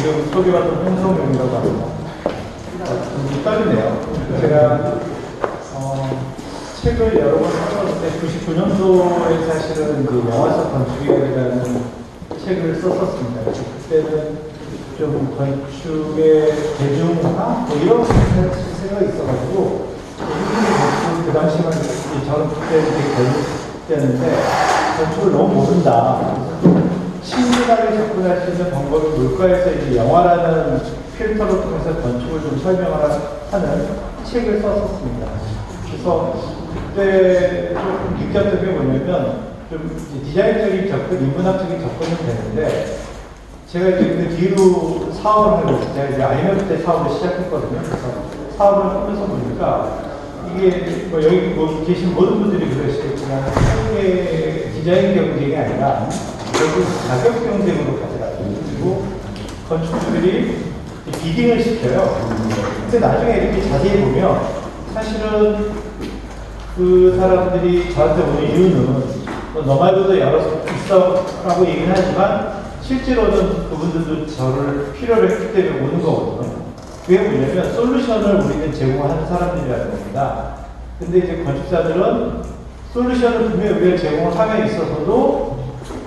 지금 소개받은 홍성용이라고 합니다. 좀 떨리네요. 제가 책을 여러 번 썼는데 99년도에 사실은 그 영화적 건축이라는 책을 썼었습니다. 그때는 좀 건축의 대중화 뭐 이런 생각이 있어가지고 그 당시만 저는 그때 되게 걸렸는데 건축을 너무 모른다. 친밀하게 접근할 수 있는 방법이 뭘까해서 이제 영화라는 필터를 통해서 건축을 좀 설명하는 책을 썼었습니다. 그래서 그때 좀 느꼈던 게 뭐냐면 좀 디자인적인 접근, 인문학적인 접근은 되는데 제가 이제 그 뒤로 사업을 하고 제가 이제 IMF 때 사업을 시작했거든요. 그래서 사업을 하면서 보니까 이게 뭐 여기 뭐 계신 모든 분들이 그러시겠지만 한국의 디자인 경쟁이 아니라 결국 가격 경쟁으로 가더라고요. 그리고 건축주들이 비딩을 시켜요. 근데 나중에 이렇게 자세히 보면 사실은 그 사람들이 저한테 오는 이유는 너 말고도 여러 있어 라고 얘기는 하지만 실제로는 그분들도 저를 필요로 했기 때문에 오는 거거든요. 그게 뭐냐면 솔루션을 우리는 제공하는 사람들이라는 겁니다. 근데 이제 건축사들은 솔루션을 분명히 우리가 제공을 함에 있어서도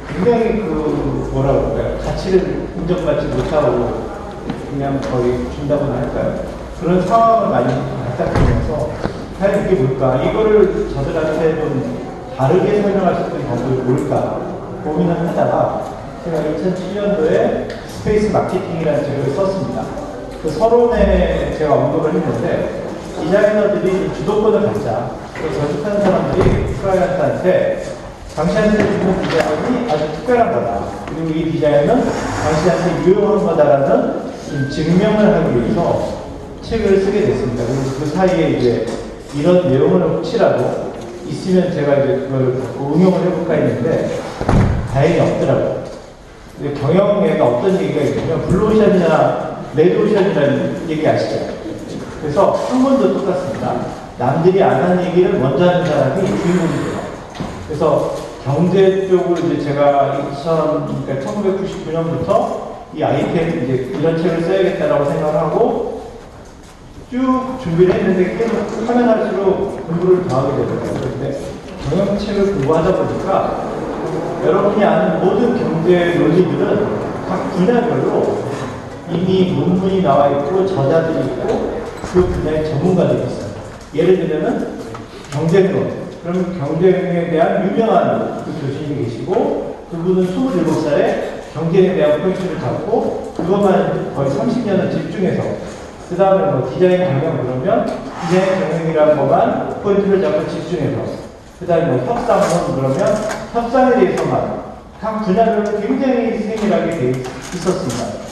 굉장히 그 뭐라고 할까요? 가치를 인정받지 못하고 그냥 거의 준다고나 할까요? 그런 상황을 많이 발탁하면서 과연 이게 뭘까? 이거를 저들한테 좀 다르게 설명할 수 있는 방법이 뭘까? 고민을 하다가 제가 2007년도에 스페이스 마케팅이라는 책을 썼습니다. 그 서론에 제가 언급을 했는데 디자이너들이 주도권을 갖자. 또 건축하는 사람들이 클라이언트한테 당신한테 주는 디자인이 아주 특별한 거다. 그리고 이 디자인은 당신한테 유용한 거다라는 증명을 하기 위해서 책을 쓰게 됐습니다. 그리고 그 사이에 이제 이런 내용을 혹시라도 있으면 제가 이제 그걸 응용을 해볼까 했는데 다행히 없더라고요. 근데 경영에가 어떤 얘기가 있냐면 블루오션이나 레드오션이라는 얘기 아시죠? 그래서 학문도 똑같습니다. 남들이 안 하는 얘기를 먼저 하는 사람이 주인공이 돼요. 그래서 경제 쪽으로 이제 제가 1999년부터 이 아이템 이제 이런 책을 써야겠다라고 생각을 하고 쭉 준비를 했는데 계속 하면 할수록 공부를 더 하게 되더라고요. 그런데 경영책을 공부하다 보니까 여러분이 아는 모든 경제 논리들은 각 분야별로 이미 논문이 나와 있고 저자들이 있고 그 분야의 전문가들이 있어요. 예를 들면 경제론. 그럼 경제에 대한 유명한 그 교수님이 계시고 그분은 27살에 경제에 대한 포인트를 잡고 그것만 거의 30년을 집중해서 그 다음에 뭐 디자인 경영 그러면 디자인 경영이라는 것만 포인트를 잡고 집중해서 그 다음에 뭐 협상은 그러면 협상에 대해서만 각 분야별로 굉장히 세밀하게 돼 있었습니다.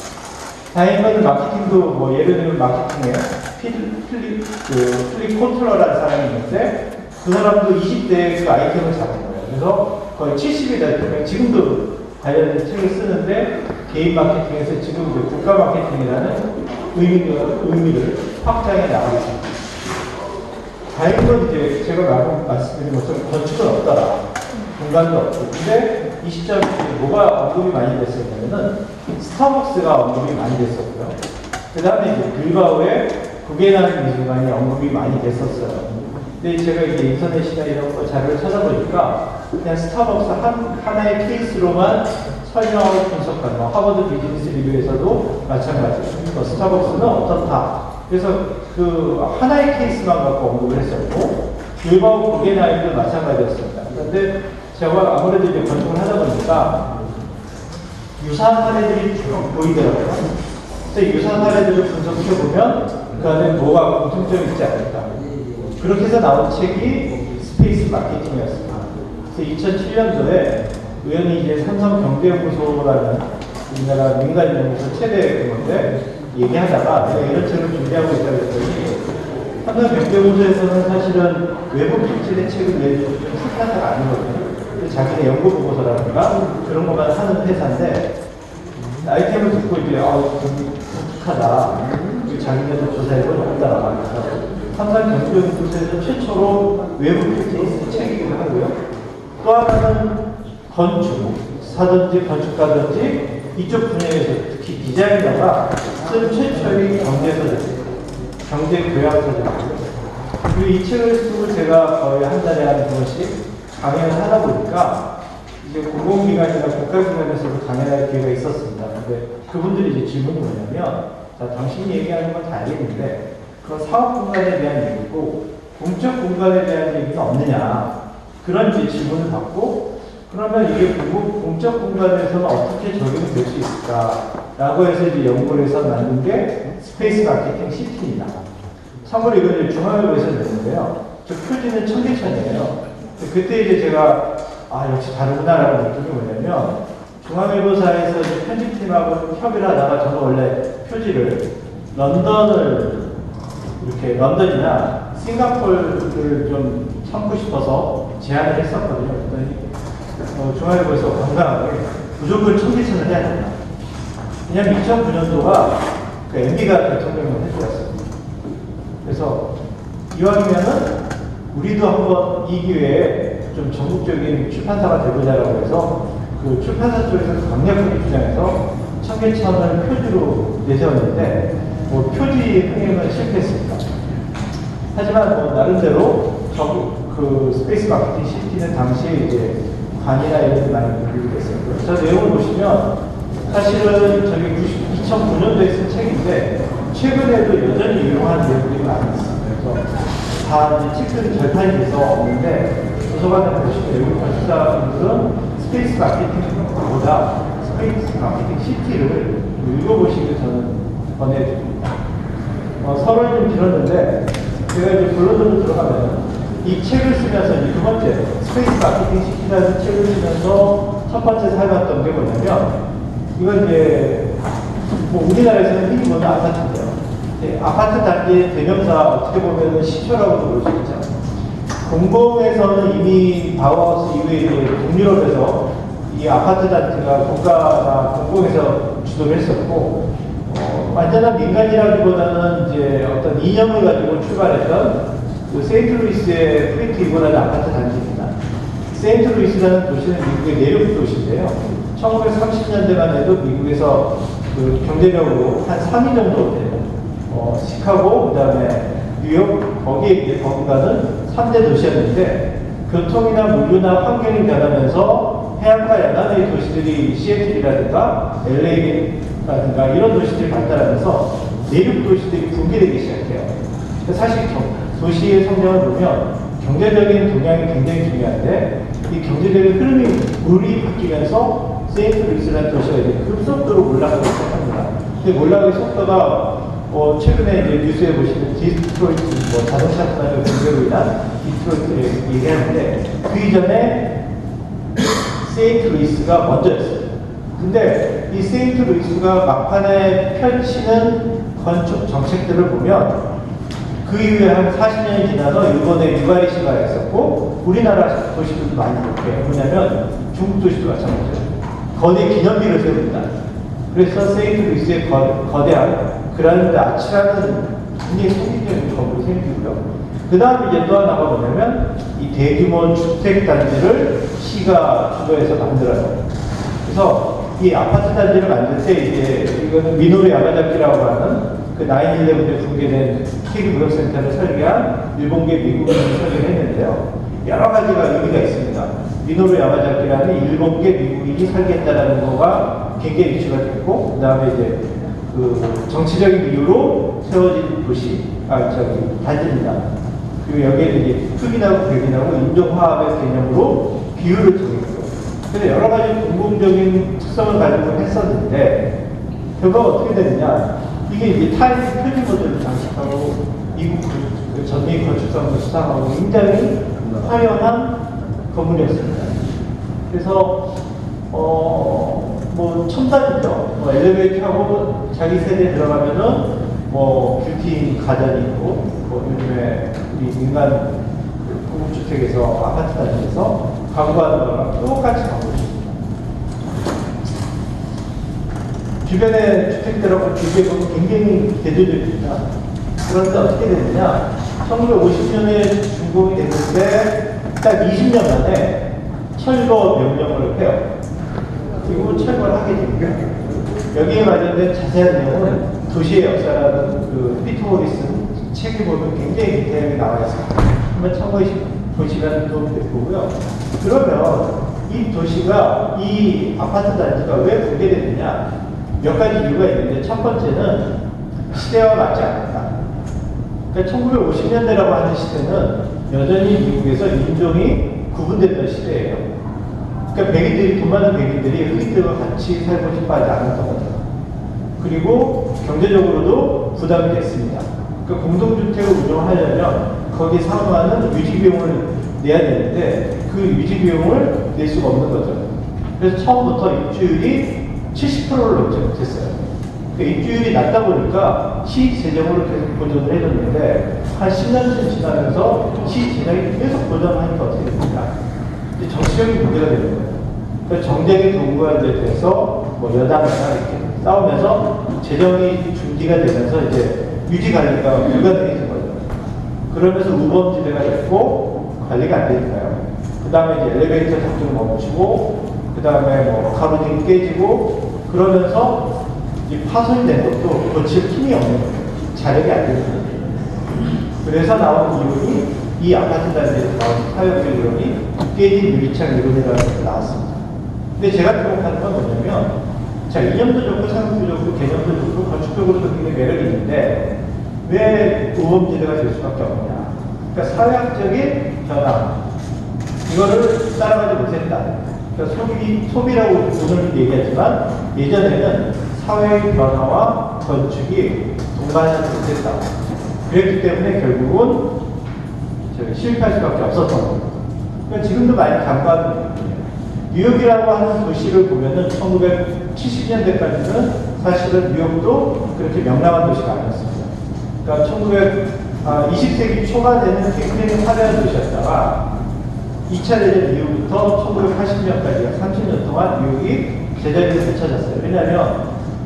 다행인 건 마케팅도 뭐 예를 들면 마케팅에 필립 콘틀러라는 사람이 있는데 그 사람도 20대에 그 아이템을 잡은 거예요. 그래서 거의 70이 될 때 지금도 관련된 책을 쓰는데 개인 마케팅에서 지금 이제 국가 마케팅이라는 의미를 확장해 나가고 있습니다. 다행인 건 이제 제가 말씀드린 것처럼 건축은 없더라. 공간도 없고. 근데 이 시점에 뭐가 언급이 많이 됐었냐면은 스타벅스가 언급이 많이 됐었고요. 그 다음에 이제 빌바오의 구겐하임 미술관이 언급이 많이 됐었어요. 근데 제가 이제 인터넷이나 이런 거 자료를 찾아보니까 그냥 스타벅스 하나의 케이스로만 설명하고 분석하는 하버드 비즈니스 리뷰에서도 마찬가지예요. 스타벅스는 어떻다. 그래서 그 하나의 케이스만 갖고 언급을 했었고 빌바오 구겐하임도 마찬가지였습니다. 그런데 제가 아무래도 이제 건축을 하다 보니까 유사한 사례들이 쭉 보이더라고요. 그래서 유사한 사례들을 분석해보면 그 안에 뭐가 공통점이 있지 않을까. 그렇게 해서 나온 책이 스페이스 마케팅이었습니다. 그래서 2007년도에 우연히 이제 삼성경제연구소라는 우리나라 민간연구소 최대 건데 얘기하다가 내가 이런 책을 준비하고 있다고 했더니 삼성경제연구소에서는 사실은 외부 필진의 책을 내주는 출판사가 아니거든요. 자기네 연구보고서라든가 그런 것만 하는 회사인데 아이템을 듣고 이제 좀 독특하다. 자기네도 조사해본 없다. 그래서 삼성경제연구소에서 최초로 외부 필진의 책이기도 하고요. 또 하나는 건축사든지 건축가든지 이쪽 분야에서 특히 디자이너가 쓴 최초의 경제서적이에요. 경제교양서적이고요. 그리고 이 책을 쓰고 제가 거의 한 달에 한 2번씩 강연을 하다 보니까 이제 공공기관이나 국가기관에서도 강연할 기회가 있었습니다. 근데 그분들이 이제 질문이 뭐냐면, 자, 당신이 얘기하는 건 다 알겠는데, 그건 사업 공간에 대한 얘기고, 공적 공간에 대한 얘기는 없느냐. 그런 이제 질문을 받고, 그러면 이게 공적 공간에서는 어떻게 적용이 될 수 있을까라고 해서 이제 연구를 해서 만든 게 스페이스 마케팅 시티입니다. 참고로 이걸 중앙일보에서 냈는데요. 저 표지는 청계천이에요. 그때 이제 제가 역시 다르구나라고 느낀 게 뭐냐면, 중앙일보사에서 편집팀하고 협의를 하다가 저는 원래 표지를 런던이나 싱가포르를 좀 참고 싶어서 제안을 했었거든요. 그랬더니 중앙일보에서 건강하게 무조건 청계천을 해야 된다. 왜냐면 2009년도가 그 MB가 대통령을 해주었어요. 그래서 이왕이면은 우리도 한번 이 기회에 좀 전국적인 출판사가 되보자라고 해서 그 출판사 쪽에서 강력하게 주장해서 청계천을 표지로 내세웠는데 표지 흥행은 실패했습니다. 하지만 나름대로 그 스페이스 마케팅 시티는 당시에 이제 관이나 이런 데 많이 분류가 있었고요. 저 내용을 보시면 사실은 저기 2009년도에 쓴 책인데 최근에도 여전히 유용한 내용들이 많이 있습니다. 그래서 다 이제 책들이 절판이 돼서 없는데 도서관에 보시면 외국 건축사분들은 스페이스 마케팅보다 스페이스 마케팅 시티를 읽어보시길 저는 권해드립니다. 서론이 좀 길었는데 제가 이제 본론으로 들어가면 이 책을 쓰면서 이제 두 번째 스페이스 마케팅 시티라는 책을 쓰면서 첫 번째 살았던 게 뭐냐면 이건 이제 우리나라에서는 흔히 보는 아파트인데요. 아파트 단지의 대명사 어떻게 보면 시초라고도 볼 수 있죠. 공공에서는 이미 바우하우스 이후에 이제 동유럽에서 이 아파트 단지가 국가나 공공에서 주도를 했었고, 완전한 민간이라기보다는 이제 어떤 이념을 가지고 출발했던 그 세인트루이스의 프리트 이보다는 아파트 단지입니다. 세인트루이스라는 도시는 미국의 내륙 도시인데요. 1930년대만 해도 미국에서 그 경제력으로 한 3위 정도 돼요. 시카고, 그 다음에 뉴욕, 거기가는 3대 도시였는데, 교통이나 물류나 환경이 변하면서 해안가 야간의 도시들이 시애틀이라든가 LA라든가 이런 도시들이 발달하면서 내륙 도시들이 붕괴되기 시작해요. 사실 도시의 성장을 보면 경제적인 동향이 굉장히 중요한데, 이 경제적인 흐름이 물이 바뀌면서 세인트루이스라는 도시가 이제 급속도로 올라가기 시작합니다. 근데 올라가기 속도가 최근에 이제 뉴스에 보시면 디트로이트 자동차 산업의 붕괴로 인한 디트로이트를 얘기하는데 그 이전에 세인트루이스가 먼저였어요. 근데 이 세인트루이스가 막판에 펼치는 건축 정책들을 보면 그 이후에 한 40년이 지나서 일본의 유가리 시가가 있었고 우리나라 도시들도 많이 그렇게 뭐냐면 중국 도시도 마찬가지죠. 거대 기념비를 세웁니다. 그래서 세인트루이스의 거대한 그란드 아치라는 굉장히 소기적인 건물이 생기고요. 그 다음에 이제 또 하나가 뭐냐면 이 대규모 주택 단지를 시가 주도해서 만들어요. 그래서 이 아파트 단지를 만들 때 이제 이거는 미노루 야마자키라고 하는 그 9/11에 붕괴된 세계 무역센터를 설계한 일본계 미국인이 설계를 했는데요. 여러 가지가 의미가 있습니다. 미노루 야마자키라는 일본계 미국인이 설계했다는 거가 굉장히 이슈가 됐고, 그 다음에 이제 그 정치적인 이유로 세워진 단지입니다. 그리고 여기에 이제 흑인하고 백인하고 인종화합의 개념으로 비율을 정했고요. 그래서 여러 가지 공공적인 특성을 가지고 했었는데, 결과가 어떻게 되느냐. 이게 이제 타임 표지 모델을 장식하고, 미국 전미 건축상도 수상하고 굉장히 화려한 건물이었습니다. 그래서, 첨단이죠. 엘리베이터 타고 자기 세대에 들어가면은, 뷰티 가전이 있고, 요즘에 우리 민간 공급주택에서 아파트 단지에서 광고하는 거랑 똑같이 광고를 줍니다. 주변의 주택들하고 비교해보면 굉장히 대조적입니다. 그런데 어떻게 되느냐? 1950년에 준공이 됐는데 딱 20년 만에 철거 명령을 해요. 그리고 철거를 하게 됩니다. 여기에 관련된 자세한 내용은 도시의 역사라는 그 피터 모리슨 책을 보면 굉장히 디테일하게 나와 있습니다. 한번 참고해 보시면 도움이 될 거고요. 그러면 이 도시가, 이 아파트 단지가 왜 붕괴됐느냐? 몇 가지 이유가 있는데, 첫 번째는 시대와 맞지 않았다. 그러니까 1950년대라고 하는 시대는 여전히 미국에서 인종이 구분됐던 시대예요. 그러니까 백인들이, 돈 많은 백인들이 흑인들과 같이 살고 싶어 하지 않았던 거죠. 그리고 경제적으로도 부담이 됐습니다. 그러니까 공동주택을 운영하려면 거기 상환하는 유지비용을 내야 되는데 그 유지비용을 낼 수가 없는 거죠. 그래서 처음부터 입주율이 70%를 넘지 못했어요. 그러니까 입주율이 낮다 보니까 시 재정으로 계속 보존을 해줬는데 한 10년쯤 지나면서 시 재정이 계속 보존하니까 어떻게 됩니까? 이제 정치적인 문제가 되는 거예요. 그러니까 정쟁의 도구가 돼서 뭐 여당이나 이렇게 싸우면서 재정이 중지가 되면서 이제 유지 관리가 불가능해진 거죠. 그러면서 우범지대가 됐고 관리가 안 되니까요. 그 다음에 이제 엘리베이터 작동을 멈추고 그 다음에 뭐 가로등이 깨지고 그러면서 이제 파손이 된 것도 고칠 힘이 없는 거예요. 자력이 안 되는 거예요. 그래서 나온 이론이 이 아파트 단지에서 나온 사회적 이론이 깨진 유리창 이론이라는 게 나왔습니다. 근데 제가 주목하는 건 뭐냐면 자, 이념도 좋고 상식도 좋고 개념도 좋고 건축적으로 굉장히 매력이 있는데 왜 우범지대가 될 수밖에 없냐? 그러니까 사회학적인 변화 이거를 따라가지 못했다. 그러니까 소비라고 오늘 얘기하지만 예전에는 사회의 변화와 건축이 동반하지 못했다. 그랬기 때문에 결국은 실패할 수밖에 없었던 겁니다. 그러니까 지금도 많이 간과하는 거예요. 뉴욕이라고 하는 도시를 보면은 1970년대까지는 사실은 뉴욕도 그렇게 명랑한 도시가 아니었습니다. 그러니까 20세기 초반에는 굉장히 화려한 도시였다가 2차 대전 이후부터 1980년까지 30년 동안 뉴욕이 제자리에 펼쳐졌어요. 왜냐하면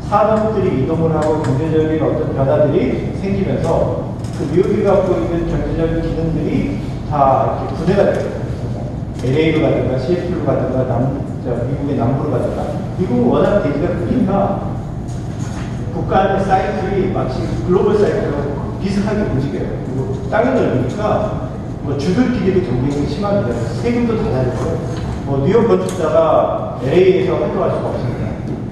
산업들이 이동을 하고 경제적인 어떤 변화들이 생기면서 그 뉴욕이 갖고 있는 경제적인 기능들이 다 이렇게 분해가 됐어요. LA로 가든가 시애틀로 가든가 미국의 남부로 가든가 미국은 워낙 대지가 크니까 국가 안의 사이클이 마치 글로벌 사이클하고 비슷하게 움직여요. 그리고 땅이 넓으니까 뭐 주들끼리도 경쟁이 심합니다. 세금도 다 다르고요. 뭐 뉴욕 건축사가 LA에서 활동할 수가 없습니다.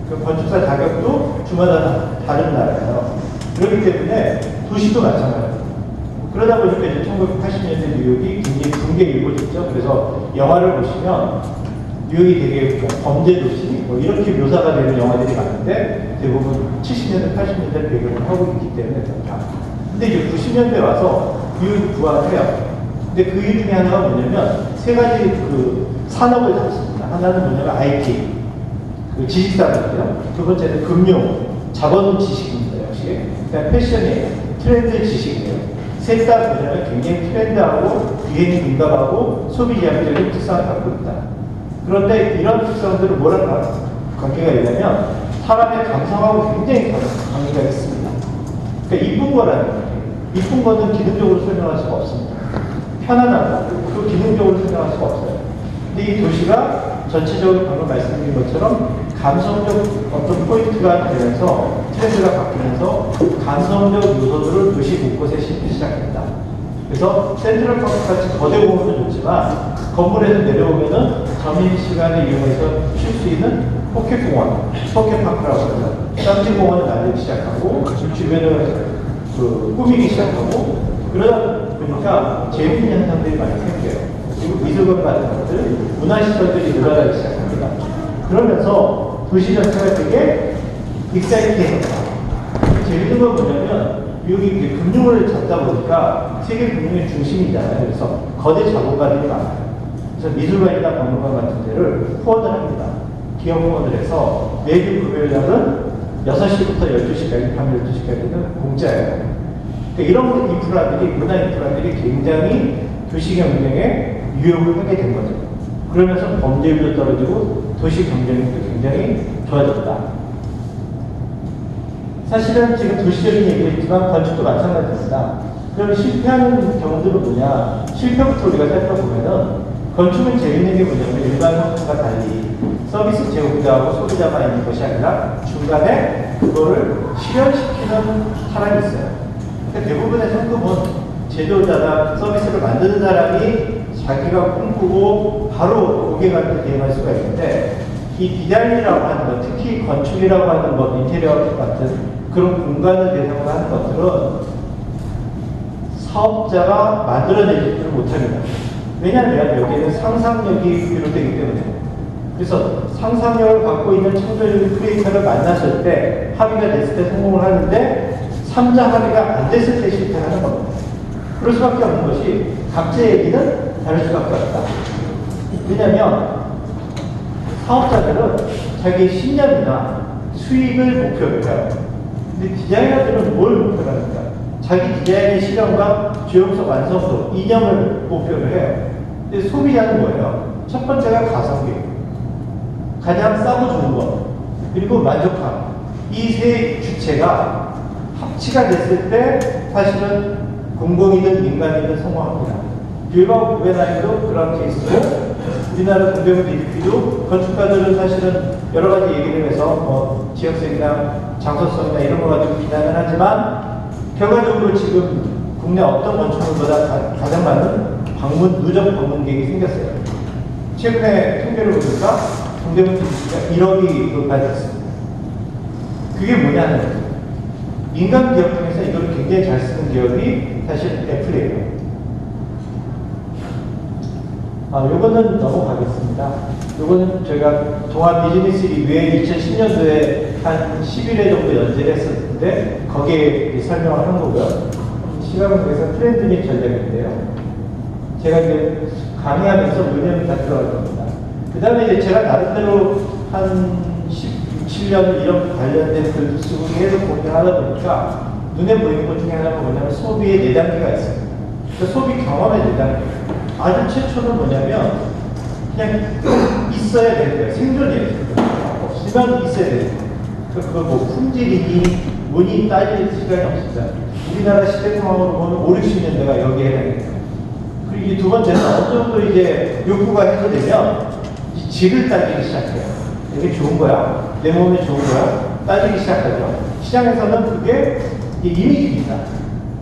그 건축사 자격도 주마다 다른 나라예요. 그렇기 때문에 도시도 마찬가지예요. 그러다 보니까 이제 1980년대 뉴욕이 굉장히 붕괴 일보였죠. 그래서 영화를 보시면 뉴욕이 되게 범죄 도시 뭐 이렇게 묘사가 되는 영화들이 많은데 대부분 70년대, 80년대 배경을 하고 있기 때문에 그렇다. 근데 이제 90년대 와서 뉴욕이 부활해요. 근데 그 이유 중에 하나가 뭐냐면 세 가지 그 산업을 잡습니다. 하나는 뭐냐면 IT, 그 지식산업이요. 두 번째는 금융, 자본 지식입니다. 역시. 그다음 패션이에요. 트렌드 지식이에요. 셋 다 뭐냐면 굉장히 트렌드하고 유행에 민감하고 소비 지향적인 특성을 갖고 있다. 그런데 이런 특성들은 뭐랑 관계가 있냐면 사람의 감성하고 굉장히 관계가 있습니다. 그러니까 이쁜 거라는 거예요. 이쁜 거는 기능적으로 설명할 수가 없습니다. 편안한 거, 그 기능적으로 설명할 수가 없어요. 근데 이 도시가 전체적으로 방금 말씀드린 것처럼 감성적 어떤 포인트가 되면서 트렌드가 바뀌면서 감성적 요소들을 도시 곳곳에 심기 시작했다. 그래서 센트럴파크 같이 거대 공원도 좋지만 건물에서 내려오면은 점심시간에 이용해서 쉴 수 있는 포켓공원, 포켓파크라고 해서 쌍지공원을 만들기 시작하고 주변을 꾸미기 시작하고 그러다 보니까 재미있는 현상들이 많이 생겨요. 그리고 미술관 같은 것들, 문화시설들이 늘어나기 시작합니다. 그러면서 도시 전체가 되게 익사이트해졌다. 재밌는 건 뭐냐면 미국이 금융을 잡다 보니까 세계 금융의 중심이잖아요. 그래서 거대 자본가들이 많아요. 그래서 미술관이나 박물관 같은 데를 후원을 합니다. 기업 후원을 해서 매주 금요일날은 6시부터 12시까지, 밤 12시까지는 공짜예요. 그러니까 이런 인프라들이, 문화 인프라들이 굉장히 도시 경쟁에 유용을 하게 된 거죠. 그러면서 범죄율도 떨어지고 도시 경쟁력도 굉장히 좋아졌다. 사실은 지금 도시적인 얘기를 했지만 건축도 마찬가지입니다. 그럼 실패하는 경우들은 뭐냐? 실패부터 우리가 살펴보면은 건축은 재밌는 게 뭐냐면 일반 건축과 달리 서비스 제공자하고 소비자가 있는 것이 아니라 중간에 그거를 실현시키는 사람이 있어요. 그러니까 대부분의 성금은 제조자나 서비스를 만드는 사람이 자기가 꿈꾸고 바로 고객한테 대응할 수가 있는데, 이 디자인이라고 하는 것, 특히 건축이라고 하는 것, 인테리어 같은 그런 공간을 대상으로 하는 것들은 사업자가 만들어내지를 못합니다. 왜냐하면 여기에는 상상력이 비롯되기 때문에. 그래서 상상력을 갖고 있는 창조적인 크리에이터를 만났을 때, 합의가 됐을 때 성공을 하는데 3자 합의가 안 됐을 때 실패하는 겁니다. 그럴 수밖에 없는 것이 각자의 얘기는 다를 수밖에 없다. 왜냐하면 사업자들은 자기의 신념이나 수익을 목표로 해요. 근데 디자이너들은 뭘 목표로 합니까? 자기 디자인의 실현과 주용성 완성도, 이념을 목표로 해요. 근데 소비자는 뭐예요? 첫 번째가 가성비, 가장 싸고 좋은 것, 그리고 만족감. 이 세 주체가 합치가 됐을 때 사실은 공공이든 민간이든 성공합니다. 빌바오 구베나이도 그런 케이스고, 우리나라 동대문 DP도 건축가들은 사실은 여러 가지 얘기를 해서 지역성이나 장소성이나 이런 거 가지고 비난을 하지만, 결과적으로 지금 국내 어떤 건축물보다 가장 많은 누적 방문객이 생겼어요. 최근에 통계를 보니까 동대문 DP가 1억이 돌파됐습니다. 그게 뭐냐는 거죠. 민간 기업 중에서 이걸 굉장히 잘 쓰는 기업이 사실 애플이에요. 요거는 넘어가겠습니다. 요거는 제가 종합 비즈니스 리뷰에 2010년도에 한 11회 정도 연재를 했었는데, 거기에 설명을 한 거고요. 시각은에서 트렌드 및 전략인데요. 제가 이제 강의하면서 문헌이 다 들어갈 겁니다. 그 다음에 이제 제가 나름대로 한 16, 17년 이런 관련된 글도 쓰고 계속 공부를 하다 보니까 눈에 보이는 것 중에 하나가 뭐냐면 소비의 4단계가 있습니다. 그 소비 경험의 4단계. 아주 최초는 뭐냐면 그냥 있어야 되는 거예요. 생존이에요. 없으면 있어야 되는 거예요. 그거 뭐 품질이니 뭐니 따질 시간이 없습니다. 우리나라 시대 상황으로 보면 5, 60년대가 여기에 해당해요. 그리고 이제 두 번째는 어느 정도 이제 욕구가 해소되면 이 질을 따지기 시작해요. 이게 좋은 거야? 내 몸에 좋은 거야? 따지기 시작하죠. 시장에서는 그게 이미지입니다.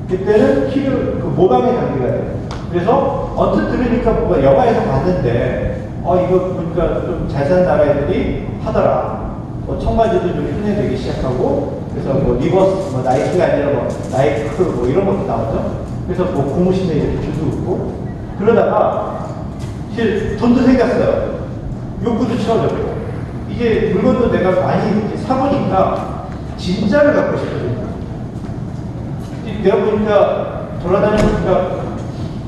그때는 모방의 단계가 돼요. 그래서 언뜻 들으니까 뭔가 영화에서 봤는데 이거 보니까 좀 잘 사는 나라 애들이 하더라. 청바지도 좀 흉내내기 시작하고, 그래서 리버스, 나이키가 아니라 나이크 이런 것도 나오죠. 그래서 고무신에 이렇게 줄도 긋고, 그러다가 이제 돈도 생겼어요. 욕구도 채워졌고, 이제 물건도 내가 많이 사보니까 진짜를 갖고 싶어졌다. 내가 보니까 돌아다니니까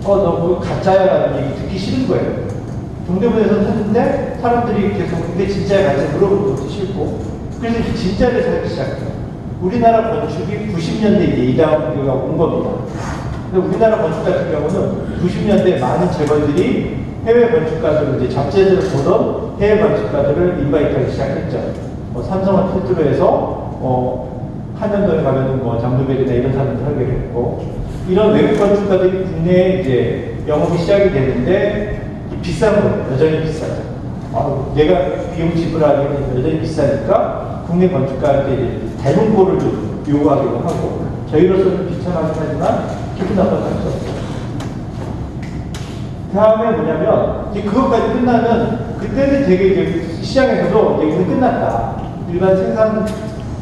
너 그거 가짜야 라는 얘기 듣기 싫은 거예요. 동대문에서 샀는데 사람들이 계속 근데 진짜야 가짜 물어보는 것도 싫고, 그래서 진짜를 살기 시작해요. 우리나라 건축이 90년대 이제 이다가 온 겁니다. 근데 우리나라 건축 같은 경우는 90년대 많은 재벌들이 해외 건축가들을 이제 잡지에서 보던 해외 건축가들을 인바이트하기 시작했죠. 삼성을 필두로 해서 한년도에 가면은 장르벨이나 이런 사람들 하게 됐고, 이런 외국 건축가들이 국내에 이제 영업이 시작이 되는데 비싼 거예요. 여전히 비싸죠. 내가 비용 지불하기는 여전히 비싸니까 국내 건축가한테 이제 닮은 꼴을 좀 요구하기도 하고, 저희로서는 비참하긴 하지만 기분 나빠서 할 수 없어요. 그 다음에 뭐냐면 이제 그것까지 끝나면 그때는 되게 이제 시장에서도 이제 우리 끝났다. 일반 생산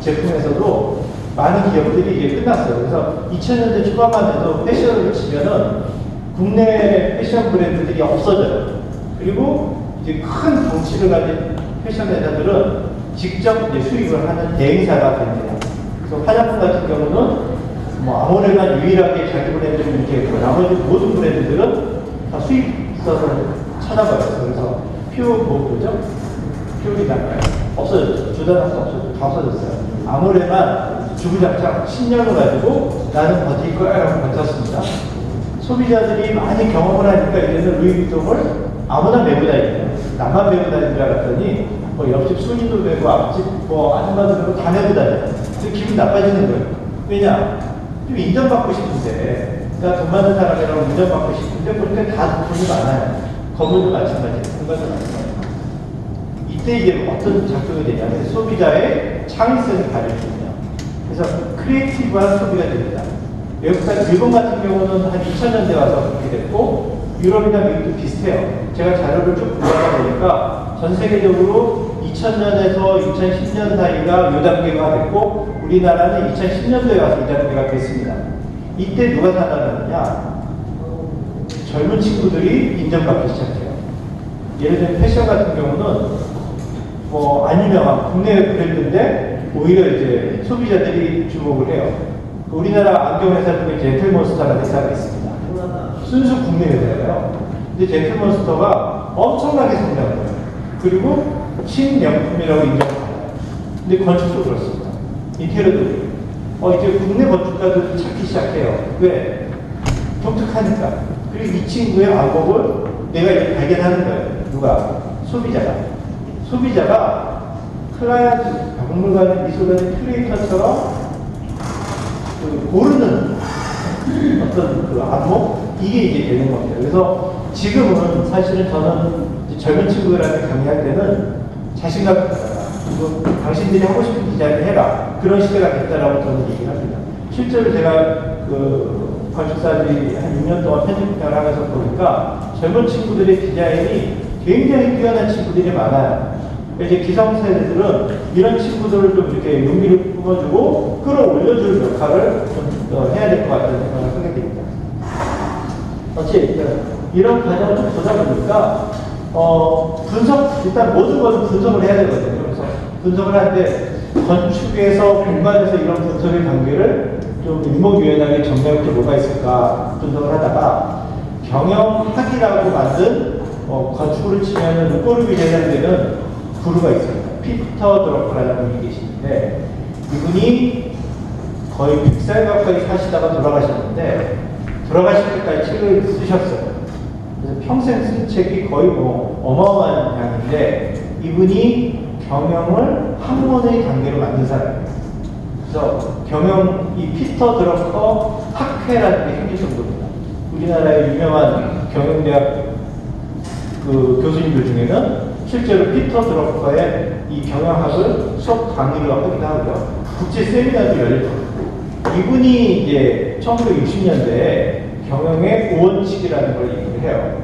제품에서도 많은 기업들이 이제 끝났어요. 그래서 2000년대 초반만 해도 패션을 치면은 국내 패션 브랜드들이 없어져요. 그리고 이제 큰 덩치를 가진 패션 회사들은 직접 이제 수입을 하는 대행사가 됩니다. 그래서 화장품 같은 경우는 아모레만 유일하게 자기 브랜드를 이렇게 했고, 나머지 모든 브랜드들은 다 수입사를 찾아버렸어요. 그래서 뭐죠? 퓨리단가요? 없어졌죠. 주단학도 없어졌죠. 다 없어졌어요. 아모레만 주구장창 10년을 가지고 나는 버틸 거야 라고 버텼습니다. 소비자들이 많이 경험을 하니까 이제는 루이비통을 아무나 메고 다니네요. 나만 메고 다니는 줄 알았더니 옆집 손님도 메고 앞집 아줌마도 메고 다 메고 다녀요. 그래서 기분 나빠지는 거예요. 왜냐? 좀 인정받고 싶은데, 나 돈 많은 사람이라고 인정받고 싶은데 보니까 다 돈이 많아요. 건물도 마찬가지예요. 공간도 마찬가지예요. 이때 이제 어떤 작동이 되냐면 소비자의 창의성이 발휘됩니다. 그래서 크리에이티브한 소비가 됩니다. 일본 같은 경우는 한 2000년대 와서 그렇게 됐고 유럽이나 미국도 비슷해요. 제가 자료를 쭉 보다 보니까 전 세계적으로 2000년에서 2010년 사이가 요 단계가 됐고 우리나라는 2010년도에 와서 이 단계가 됐습니다. 이때 누가 살아나느냐? 젊은 친구들이 인정받기 시작해요. 예를 들면 패션 같은 경우는 뭐 안 유명한 국내 브랜드인데 오히려 이제 소비자들이 주목을 해요. 우리나라 안경 회사 중에 젠틀몬스터라는 회사가 있습니다. 순수 국내 회사예요. 근데 젠틀몬스터가 엄청나게 성장을 해요. 그리고 신명품이라고 인정받아요. 근데 건축도 그렇습니다. 인테리어도 이제 국내 건축가들 찾기 시작해요. 왜? 독특하니까. 그리고 이 친구의 악업을 내가 이제 발견하는 거예요. 누가? 소비자가. 소비자가 클라이언트, 박물관의 미술관의 큐레이터처럼 고르는 어떤 그 안목? 이게 이제 되는 겁니다. 그래서 지금은 사실은 저는 젊은 친구들한테 강의할 때는 자신감 있다. 당신들이 하고 싶은 디자인을 해라. 그런 시대가 됐다라고 저는 얘기를 합니다. 실제로 제가 그 건축사들이 한 6년 동안 편집장을 하면서 보니까 젊은 친구들의 디자인이 굉장히 뛰어난 친구들이 많아요. 이제 기성세대들은 이런 친구들을 좀 이렇게 용기를 뿜어주고 끌어올려줄 역할을 좀 해야 될 것 같다는 생각을 하게 됩니다. 어쨌든 이런 과정을 좀 보다 보니까 분석, 일단 모든 것은 분석을 해야 되거든요. 그래서 분석을 하는데 건축에서 공간에서 이런 분석의 단계를 좀 일목요연하게 정리할 게 뭐가 있을까 분석을 하다가 경영학이라고 만든 건축을 치면은 루꼬르비 대장되는 구루가 있습니다. 피터 드러커라는 분이 계시는데 이분이 거의 100살 가까이 사시다가 돌아가셨는데 돌아가실 때까지 책을 쓰셨어요. 그래서 평생 쓴 책이 거의 뭐 어마어마한 양인데 이분이 경영을 학문의 단계로 만든 사람이에요. 그래서 경영 이 피터 드러커 학회라는 게 생길 정도입니다. 우리나라의 유명한 경영대학 그 교수님들 중에는 실제로 피터 드러커의 이 경영학을 수업 강의를 하기도 하고요. 국제 세미나도 열릴 겁니다. 이분이 이제 1960년대에 경영의 5원칙이라는 걸 얘기를 해요.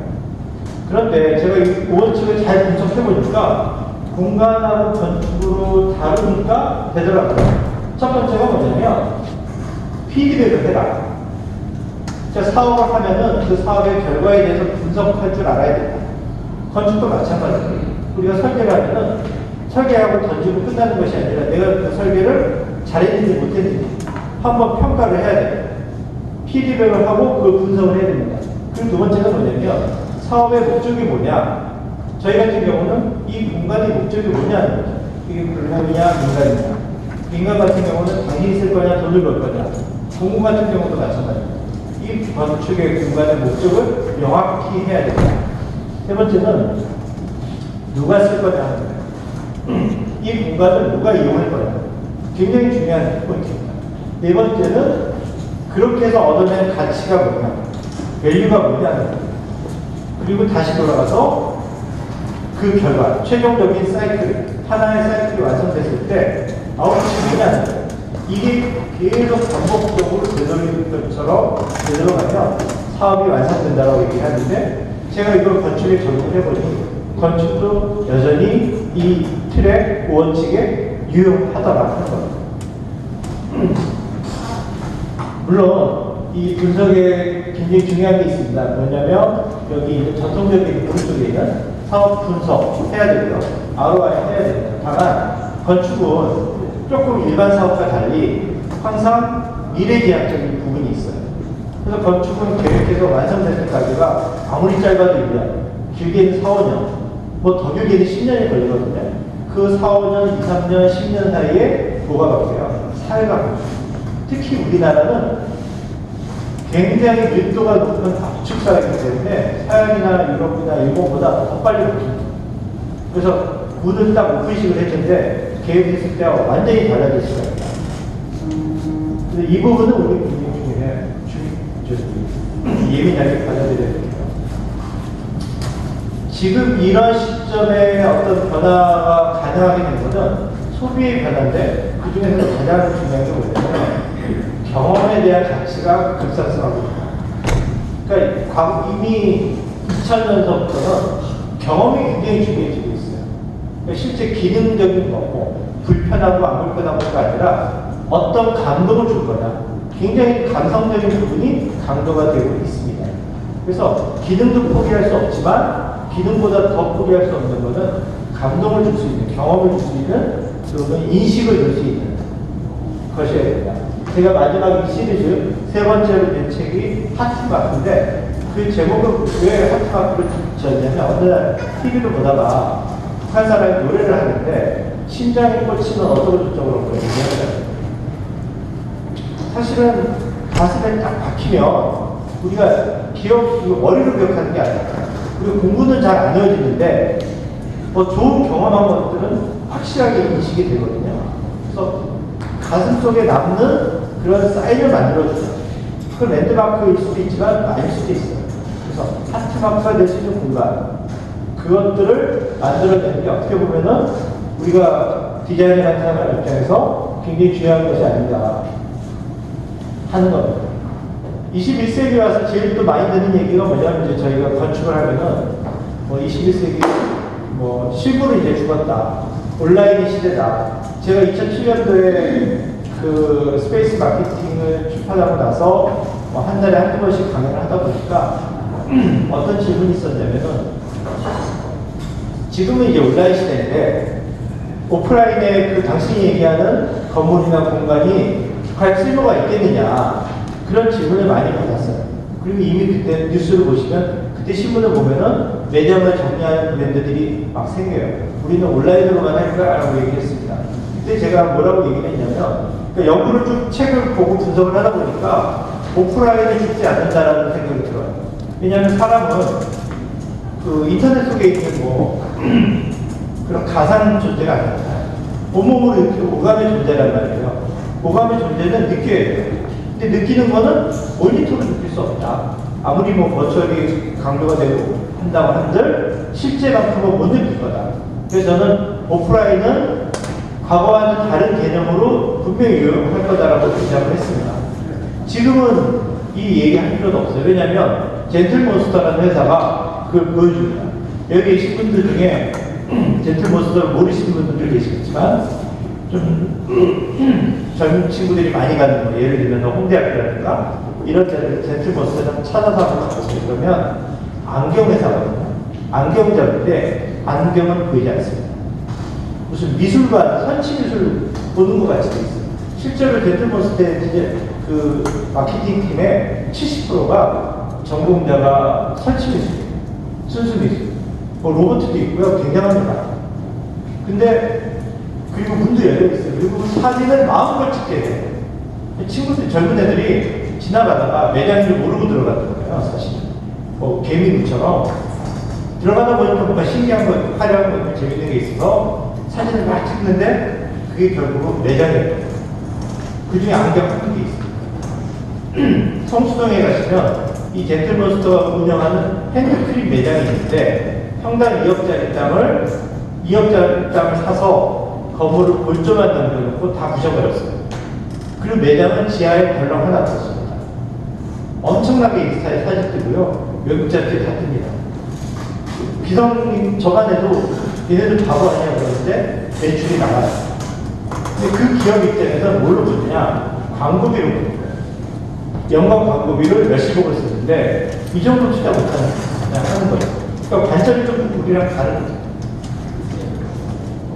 그런데 제가 이 5원칙을 잘 분석해보니까 공간하고 건축으로 다루니까 되더라고요. 첫 번째가 뭐냐면 피드백을 해라. 제가 사업을 하면은 그 사업의 결과에 대해서 분석할 줄 알아야 된다. 건축도 마찬가지예요. 우리가 설계를 하면은 설계하고 던지고 끝나는 것이 아니라 내가 그 설계를 잘했는지 못했는지 한번 평가를 해야 돼요. 피드백을 하고 그 분석을 해야 됩니다. 그리고 두 번째가 뭐냐면 사업의 목적이 뭐냐. 저희 같은 경우는 이 공간의 목적이 뭐냐는 거죠. 이게 불량이냐 민간이냐. 민간 같은 경우는 당신이 쓸 거냐 돈을 벌 거냐. 공공 같은 경우도 마찬가지입니다. 이 건축의 공간의 목적을 명확히 해야 됩니다. 세 번째는 누가 쓸 거냐 하는 거예요. 이 공간을 누가 이용할 거냐. 굉장히 중요한 포인트입니다. 네 번째는 그렇게 해서 얻어낸 가치가 뭐냐, 밸류가 뭐냐는 거예요. 그리고 다시 돌아가서 그 결과, 최종적인 사이클, 하나의 사이클이 완성됐을 때 아웃풋이 뭐냐는 거예요. 이게 계속 반복적으로 되돌리는 것처럼 되돌아가면 사업이 완성된다고 얘기하는데 제가 이걸 건축에 적용을 해보니 건축도 여전히 이 틀의 원칙에 유용하다라는 겁니다. 물론 이 분석에 굉장히 중요한 게 있습니다. 뭐냐면 여기 전통적인 오른쪽에 있는 사업 분석 해야 되고요. ROI 해야 됩니다. 다만 건축은 조금 일반 사업과 달리 항상 미래지향적인 부분이 있어요. 그래서 건축은 계획해서 완성될 때까지가 아무리 짧아도 1년, 길게는 4, 5년, 뭐 더 길게는 10년이 걸리거든요. 그 4, 5년, 2, 3년, 10년 사이에 뭐가 바뀌어요? 사회가 바뀌어요. 특히 우리나라는 굉장히 밀도가 높은 압축사회이기 때문에 서양이나 유럽이나 일본보다 더 빨리 바뀝니다. 그래서 문을 딱 오픈식을 했는데 계획했을 때와 완전히 달라질 수가 있다. 근데 이 부분은 우리 굉장히 예민하게 받아들여야 됩니다. 지금 이런 시점에 어떤 변화가 가능하게 된 것은 소비의 변화인데 그 중에서 가장 중요한 게 뭐냐면 경험에 대한 가치가 급상승하고 있다. 그러니까 이미 2000년서부터는 경험이 굉장히 중요해지고 있어요. 그러니까 실제 기능적인 거고 불편하고 안 불편하고가 아니라 어떤 감동을 줄 거냐. 굉장히 감성적인 부분이 강조가 되고 있습니다. 그래서 기능도 포기할 수 없지만 기능보다 더 포기할 수 없는 것은 감동을 줄 수 있는, 경험을 줄 수 있는, 또는 인식을 줄 수 있는 것이어야 됩니다. 제가 마지막 이 시리즈 세 번째로 낸 책이 하트마크인데 그 제목은 왜 하트마크를 지었냐면 어느 날 TV를 보다가 북한 사람이 노래를 하는데 심장이 꽂히면 어쩌고 저쩌고 그런 거예요. 사실은 가슴에 딱 박히면 우리가 머리로 기억하는 게 아니라 우리가 공부는 잘 안 이어지는데 좋은 경험한 것들은 확실하게 인식이 되거든요. 그래서 가슴 속에 남는 그런 사인을 만들어주죠. 그 랜드마크일 수도 있지만 아닐 수도 있어요. 그래서 하트마크가 될 수 있는 공간, 그것들을 만들어내는 게 어떻게 보면은 우리가 디자인이라는 사람 입장에서 굉장히 중요한 것이 아닌가 하는 겁니다. 21세기 와서 제일 또 많이 듣는 얘기가 뭐냐면 이제 저희가 건축을 하면은 21세기 실물은 이제 죽었다. 온라인의 시대다. 제가 2007년도에 그 스페이스 마케팅을 출판하고 나서 한 달에 한두 번씩 강연을 하다 보니까 어떤 질문이 있었냐면은 지금은 이제 온라인 시대인데 오프라인에 그 당신이 얘기하는 건물이나 공간이 과연 쓸모가 있겠느냐 그런 질문을 많이 받았어요. 그리고 이미 그때 뉴스를 보시면 그때 신문을 보면은 매장을 정리하는 브랜드들이 막 생겨요. 우리는 온라인으로만 할까라고 얘기했습니다. 그때 제가 뭐라고 얘기를 했냐면 그러니까 연구를 쭉 책을 보고 분석을 하다 보니까 오프라인을 죽지 않는다라는 생각이 들어요. 왜냐하면 사람은 그 인터넷 속에 있는 그런 가상 존재가 아닙니다. 온몸으로 이렇게 오감의 존재란 말이에요. 오감의 존재는 느껴야 돼요. 근데 느끼는 거는 모니터로 느낄 수 없다. 아무리 버추얼이 강조가 되고 한다고 한들 실제만큼은 못 느낄 거다. 그래서 저는 오프라인은 과거와는 다른 개념으로 분명히 유용할 거다라고 주장을 했습니다. 지금은 이 얘기 할 필요도 없어요. 왜냐하면 젠틀몬스터라는 회사가 그걸 보여줍니다. 여기 계신 분들 중에 젠틀몬스터를 모르시는 분들 계시겠지만 좀 젊은 친구들이 많이 가는 거 예를 들면 홍대학교라든가 이런 데를 젠틀몬스터를 찾아서 한번 가보세요. 그러면 안경회사거든요. 안경잡인데 안경은 보이지 않습니다. 무슨 미술관, 선치미술 보는 것 같이 돼 있어요. 실제로 젠틀몬스터의 이제 그 마케팅 팀의 70%가 전공자가 선치미술이에요. 순수미술. 로봇도 있고요. 굉장합니다. 근데 그리고 문도 열려 있어요. 그리고 사진을 마음껏 찍게 돼요. 친구들, 젊은 애들이 지나가다가 매장인 줄 모르고 들어가는 거예요, 사실. 개미들처럼. 들어가다 보니까 뭔가 신기한 거, 화려한 거, 재밌는 게 있어서 사진을 막 찍는데 그게 결국은 매장이에요. 그 중에 안경 같은 게 있어요. 성수동에 가시면 이 젠틀몬스터가 운영하는 핸드크림 매장이 있는데 평당 2억짜리 땅을 사서 건물을 골조만 남겨놓고 다 부셔버렸어요. 그리고 매장은 지하에 벌렁 하나 떴습니다. 엄청나게 인스타에 사진 뜨고요. 외국 잡지에 다 뜹니다. 기성 저간에도 얘네들 바보 아니냐 그러는데 매출이 나가요. 근데 그 기업 입장에서 뭘로 보느냐? 광고비로 보는 거예요. 연간 광고비를 몇십억을 쓰는데 이 정도 투자 못하는 그냥 하는 거예요. 그러니까 관점이 좀 우리랑 다른 거죠.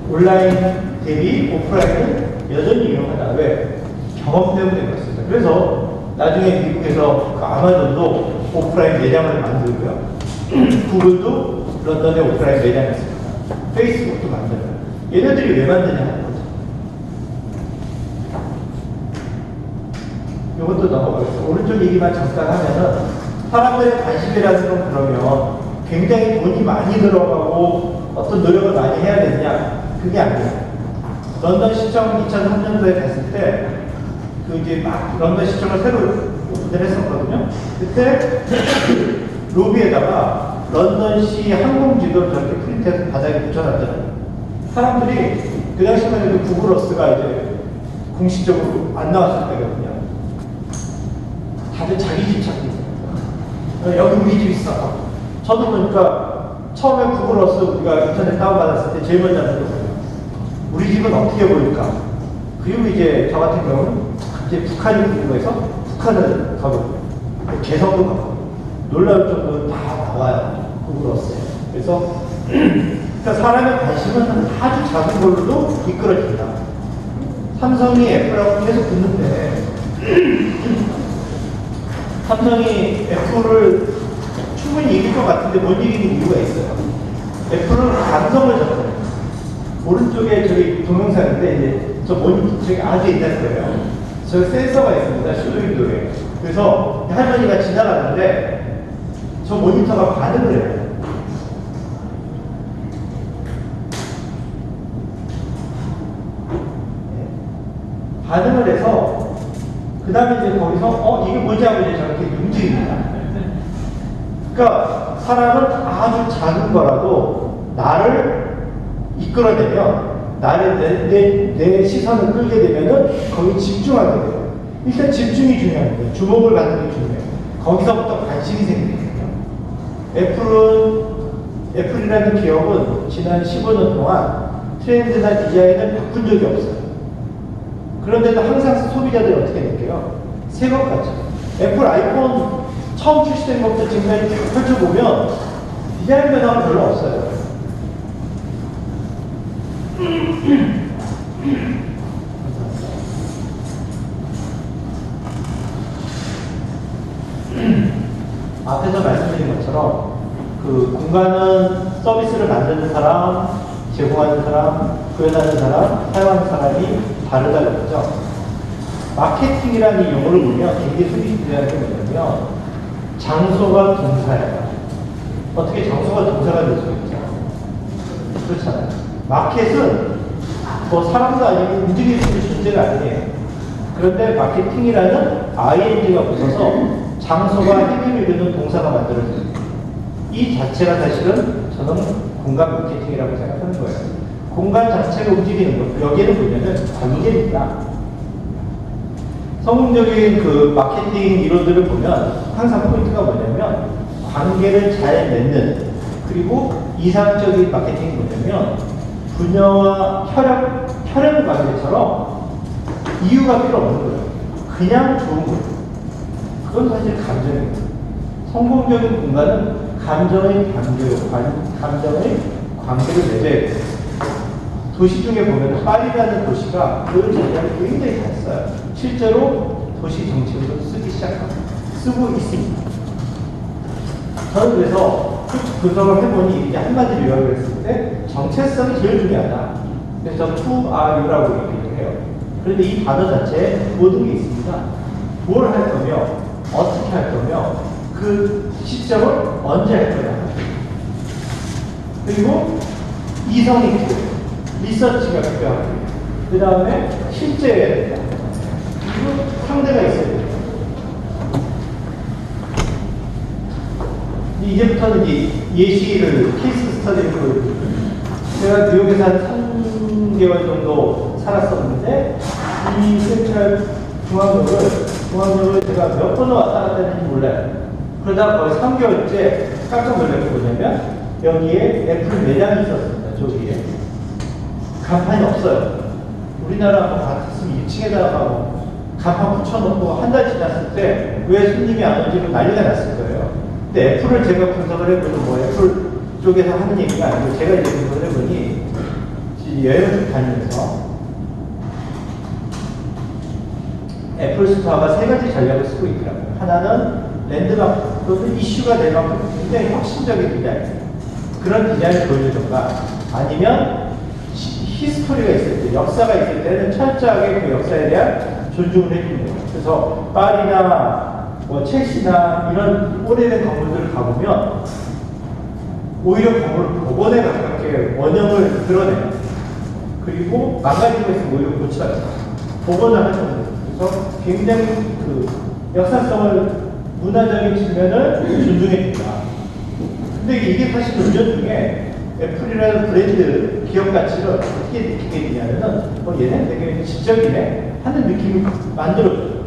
온라인 대비 오프라인은 여전히 유용하다. 왜? 경험 때문에 그렇습니다. 그래서 나중에 미국에서 그 아마존도 오프라인 매장을 만들고요. 구글도 런던에 오프라인 매장을 했습니다. 페이스북도 만들어요. 얘네들이 왜 만드냐 하는 거죠. 이것도 넘어가겠습니다. 오른쪽 얘기만 잠깐 하면은 사람들의 관심이라는 건 그러면 굉장히 돈이 많이 들어가고 어떤 노력을 많이 해야 되느냐? 그게 아니에요. 런던 시청 2003년도에 갔을 때 그 이제 막 런던 시청을 새로 오픈을 했었거든요. 그때 로비에다가 런던시 항공지도를 저렇게 프린트해서 바닥에 붙여놨잖아요. 사람들이 그 당시만 해도 구글어스가 이제 공식적으로 안 나왔을 때거든요. 다들 자기 집 찾고 있어요. 여기 우리 집 있어. 저도 보니까 처음에 구글어스 우리가 인터넷 다운받았을 때 제일 먼저 하는 게 뭐예요? 우리 집은 어떻게 보일까? 그리고 이제 저 같은 경우는 이제 북한이 궁금해서 북한을 가보고 개성도 가보고 놀라울 정도로 다 나와요. 구글어스에. 그래서 그러니까 사람의 관심은 아주 작은 걸로도 이끌어진다. 삼성이 애플하고 계속 붙는데 삼성이 애플을 충분히 이길 것 같은데 못 이기는 이유가 있어요. 애플은 감성을 잡아요. 오른쪽에 저기 동영상인데 이제 저 모니터 저기 아주 있는 거예요. 저 센서가 있습니다. 쇼윈도에. 그래서 할머니가 지나가는데 저 모니터가 반응을 해요. 반응을 해서 그 다음에 이제 거기서 이게 뭐지 하고 이제 저렇게 움직입니다. 그러니까 사람은 아주 작은 거라도 나를 이끌어내면 나를 내 시선을 끌게 되면은 거기 집중하게 돼요. 일단 집중이 중요한 거예요. 주목을 갖는 게 중요해요. 거기서부터 관심이 생기거든요. 애플이라는 기업은 지난 15년 동안 트렌드나 디자인을 바꾼 적이 없어요. 그런데도 항상 소비자들이 어떻게 느껴요? 새 것 같죠. 애플 아이폰 처음 출시된 것부터 지금까지 쭉 펼쳐보면 디자인 변화가 별로 없어요. 앞에서 말씀드린 것처럼 그 공간은 서비스를 만드는 사람, 제공하는 사람, 구현하는 사람, 사용하는 사람이 다르다는 거죠. 마케팅이라는 이 용어를 보면 굉장히 소비자들이 게 뭐냐면 장소가 동사예요. 어떻게 장소가 동사가 될 수 있죠? 그렇잖아요. 마켓은 뭐 사람도 아니고 움직일 수 있는 존재가 아니에요. 그런데 마케팅이라는 ing가 붙어서 장소가 힘을 이루는 동사가 만들어집니다. 이 자체가 사실은 저는 공간 마케팅이라고 생각하는 거예요. 공간 자체가 움직이는 것. 여기에는 뭐냐면 관계입니다. 성공적인 그 마케팅 이론들을 보면 항상 포인트가 뭐냐면 관계를 잘 맺는, 그리고 이상적인 마케팅이 뭐냐면 분야와 혈연 관계처럼 이유가 필요 없는 거예요. 그냥 좋은 거예요. 그건 사실 감정이에요. 성공적인 공간은 감정의 관계를 맺어야 돼요. 도시 중에 보면 파리라는 도시가 그 전략을 굉장히 잘 써요. 실제로 도시 정책으로 쓰고 있습니다. 저는 그래서 분석을 해보니 이제 한마디로 요약을 했을 때 정체성이 제일 중요하다. 그래서 who are you라고 얘기를 해요. 그런데 이 단어 자체에 모든 게 있습니다. 뭘 할 거며, 어떻게 할 거며, 그 시점을 언제 할 거냐. 그리고 이성이 필요해요. 리서치가 필요하고, 그 다음에 실제해야 된다. 그리고 상대가 있어야 된다. 이제부터는 예시를, 케이스 스터디를 보여드릴게요. 제가 뉴욕에서 한 3개월 정도 살았었는데, 이 센트럴 중앙역을 제가 몇 번을 왔다 갔다 했는지 몰라요. 그러다가 거의 3개월째 깜짝 놀란 게 뭐냐면, 여기에 애플 매장이 있었습니다, 저기에. 간판이 없어요. 우리나라 뭐 같았으면 2층에다가 간판 붙여놓고 한 달 지났을 때 왜 손님이 안 오지 난리가 났을 거예요. 근데 애플을 제가 분석을 해보니 뭐 애플 쪽에서 하는 얘기가 아니고 제가 이제 분석을 해보니 여행을 다니면서 애플 스토어가 3가지 전략을 쓰고 있더라고요. 하나는 랜드마크 또는 이슈가 될 만큼 굉장히 혁신적인 디자인, 그런 디자인을 보여주던가, 아니면 히스토리가 있을 때, 역사가 있을 때는 철저하게 그 역사에 대한 존중을 해주는 거예요. 그래서 파리나 뭐 첼시나 이런 오래된 건물들을 가보면 오히려 건물을 복원에 가깝게 원형을 드러내요. 그리고 망가지고 있으면 오히려 고쳐요. 복원을 하는 거예요. 그래서 굉장히 그 역사성을, 문화적인 측면을 존중해 줍니다. 근데 이게 사실 운전 중에 애플이라는 브랜드 기업 가치를 어떻게 느끼게 되냐면은 얘는 되게 지적이네 하는 느낌을 만들어줘요.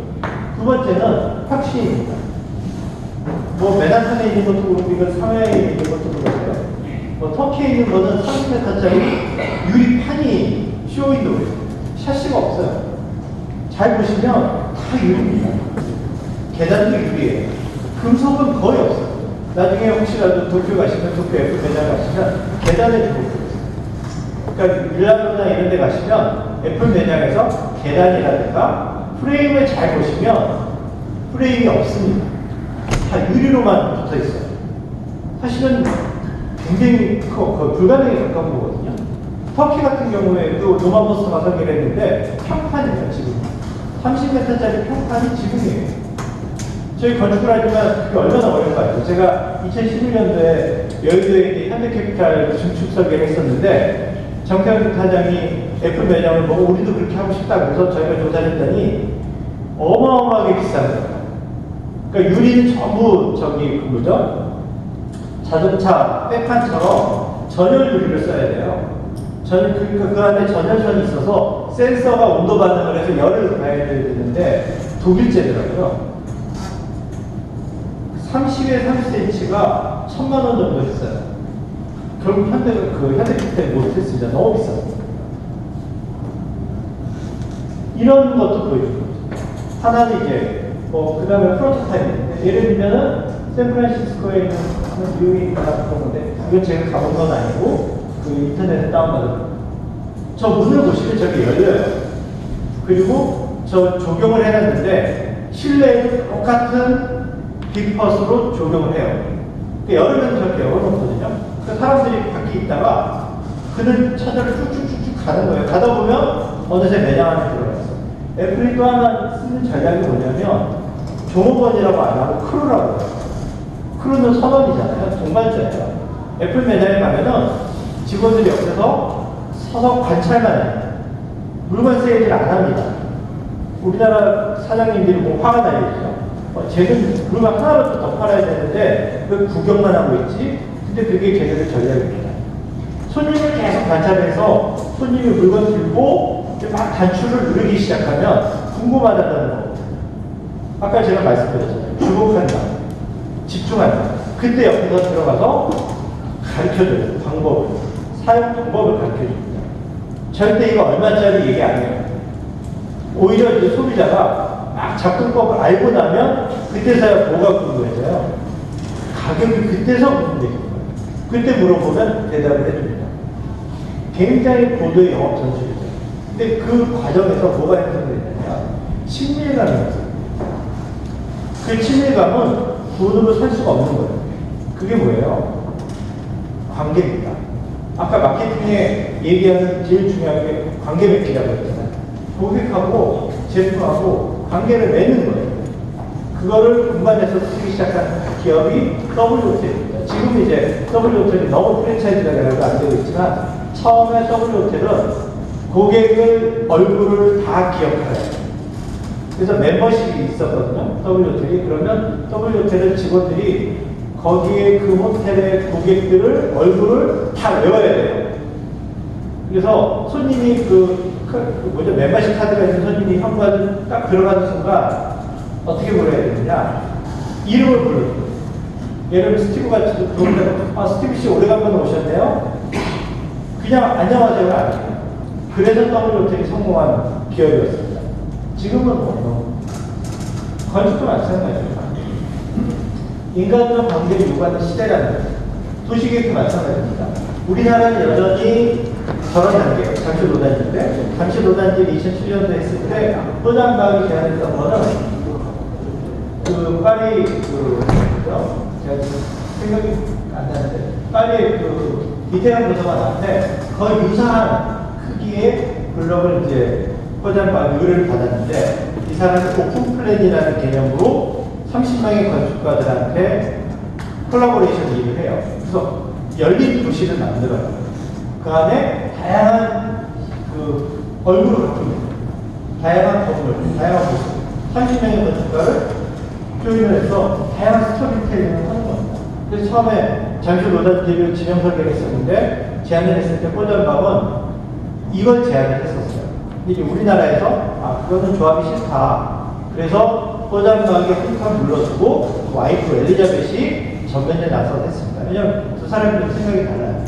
두 번째는 확신입니다. 맨하탄에 있는 것도 그렇고 이건 사회에 있는 것도 그렇고요. 터키에 있는 거는 30m짜리 유리판이 쇼윈도우예요. 샤시가 없어요. 잘 보시면 다 유리입니다. 계단도 유리예요. 금속은 거의 없어요. 나중에 혹시라도 도쿄 가시면, 도쿄 애플 매장 가시면 계단에 들어오고 있어요. 그러니까 밀라노나 이런 데 가시면 애플 매장에서 계단이라든가 프레임을 잘 보시면 프레임이 없습니다. 다 유리로만 붙어 있어요. 사실은 굉장히 불가능에 가까운 거거든요. 터키 같은 경우에도 노마버스 가서 일했는데 평판이에요, 지금. 30m짜리 평판이 지붕이에요. 저희 건축을 하지만 그게 얼마나 어려운 거 알죠? 제가 2011년도에 여의도에 있는 현대캐피탈 증축 설계를 했었는데 정태현 사장이 애플 매장을 보고 우리도 그렇게 하고 싶다 그래서 저희가 조사를 했더니 어마어마하게 비싼 거예요. 그러니까 유리는 전부 뭐죠? 자동차 백판처럼 전열 유리를 써야 돼요. 그러니까 그 안에 전열선이 있어서 센서가 온도 반응을 해서 열을 가해야 되는데 독일제더라고요. 30에 30cm가 1,000만 원 정도 했어요. 결국 현대캐피탈이 못했습니다. 너무 비싸요. 이런 것도 보여줍니다. 하나는 이제 그 다음에 프로토타입인데 예를 들면은 샌프란시스코에 있는 뉴욕이 같은 건데 이건 제가 가본 건 아니고 그 인터넷에 다운받은 저 문을 보시면 저게 열려요. 그리고 저 조경을 해놨는데 실내에도 똑같은 빅퍼스로 조경을 해요. 여름에는 저렇게 열어놓거든요. 사람들이 밖에 있다가 그늘 찾아를 쭉쭉쭉쭉 가는 거예요. 가다 보면 어느새 매장 안에 들어갔어. 애플이 또 하나 쓰는 전략이 뭐냐면 종업원이라고 안 하고 크루라고 해요. 크루는 선원이잖아요. 동반자예요. 애플 매장에 가면은 직원들이 옆에서 서서 관찰만 해요. 물건 세일을 안 합니다. 우리나라 사장님들이 화가 나겠죠. 쟤는 물건 하나라도 더 팔아야 되는데 왜 구경만 하고 있지? 근데 그게 걔네들 전략입니다. 손님을 계속 관찰해서 손님이 물건 들고 막 단추를 누르기 시작하면 궁금하다는 거. 아까 제가 말씀드렸잖아요. 주목한다. 집중한다. 그때 옆에서 들어가서 가르쳐줘요. 방법을. 사용 방법을 가르쳐줍니다. 절대 이거 얼마짜리 얘기 안 해요. 오히려 이제 소비자가 막 접근법을 알고 나면 그때서야 뭐가 궁금해져요. 가격이 그때서 궁금해져요. 그때 물어보면 대답을 해줍니다. 굉장히 고도의 영업 전술이죠. 근데 그 과정에서 뭐가 형성되냐면 친밀감이 있어요. 그 친밀감은 돈으로 살 수가 없는 거예요. 그게 뭐예요? 관계입니다. 아까 마케팅에 얘기하는 제일 중요한 게 관계 맺기라고 했잖아요. 고객하고 제품하고 관계를 맺는 거예요. 그거를 공간에서 쓰기 시작한 기업이 W호텔입니다. 지금 이제 W호텔이 너무 프랜차이즈가 돼서 안 되고 있지만 처음에 W호텔은 고객의 얼굴을 다 기억하래요. 그래서 멤버십이 있었거든요. W호텔이. 그러면 W호텔은 직원들이 거기에 그 호텔의 고객들을 얼굴을 다 외워야 돼요. 그래서 손님이 멤버십 카드가 있는 손님이 현관을 딱 들어가는 순간 어떻게 불러야 되느냐? 이름을 불러요. 예를 들면 스티브 같이 들어오면 스티브 씨 오래간만에 오셨네요? 그냥 안녕하세요는 아니에요. 그래서 W호텔이 성공한 기업이었습니다. 지금은 건축도 마찬가지입니다. 인간과 관계를 요구하는 시대라는 거죠. 도시계획도 마찬가지입니다. 우리나라는 여전히 저런 단계예요. 잠실노단지인데 잠실노단지를 2007년도에 했을 때 포장마을이 제안했던 거는 파리 제가 생각이 안 나는데 파리 이태원 도서관 앞에 거의 유사한 크기의 블럭을 이제 포장마을 의뢰를 받았는데 이 사람이 오픈 플랜이라는 개념으로 30명의 건축가들한테 콜라보레이션 일을 해요. 그래서 열린 도시를 만들어요. 그 안에 다양한 얼굴을 갖고 있는 다양한 건물, 다양한 모습, 30명의 건축가를 조인을 해서 다양한 스토리텔링을 하는 겁니다. 그래서 처음에 장수 로단지를 지명 설계를 했었는데 제안을 했을 때 뽀전밥은 이걸 제안을 했었어요. 근데 이제 우리나라에서 그거는 조합이 싫다. 그래서 뽀전밥에게 흑판 물러주고 와이프 엘리자벳이 전면에 나서서 했습니다. 왜냐면 두 사람이 생각이 달라요.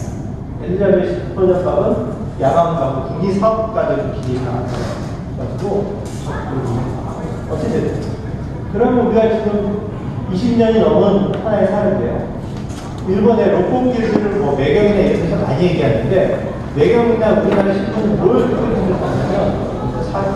엘리자벳 뽀전밥은 야광가고 국기 사업가적인 길이 강했어요. 가지고 어쨌든 그러면 우리가 지금 20년이 넘은 하나의 사례인데요. 일본의 록봉길들을 뭐 매경이나 이런 데서 많이 얘기하는데 매경이나 우리나라 신문은 뭘 생각하냐면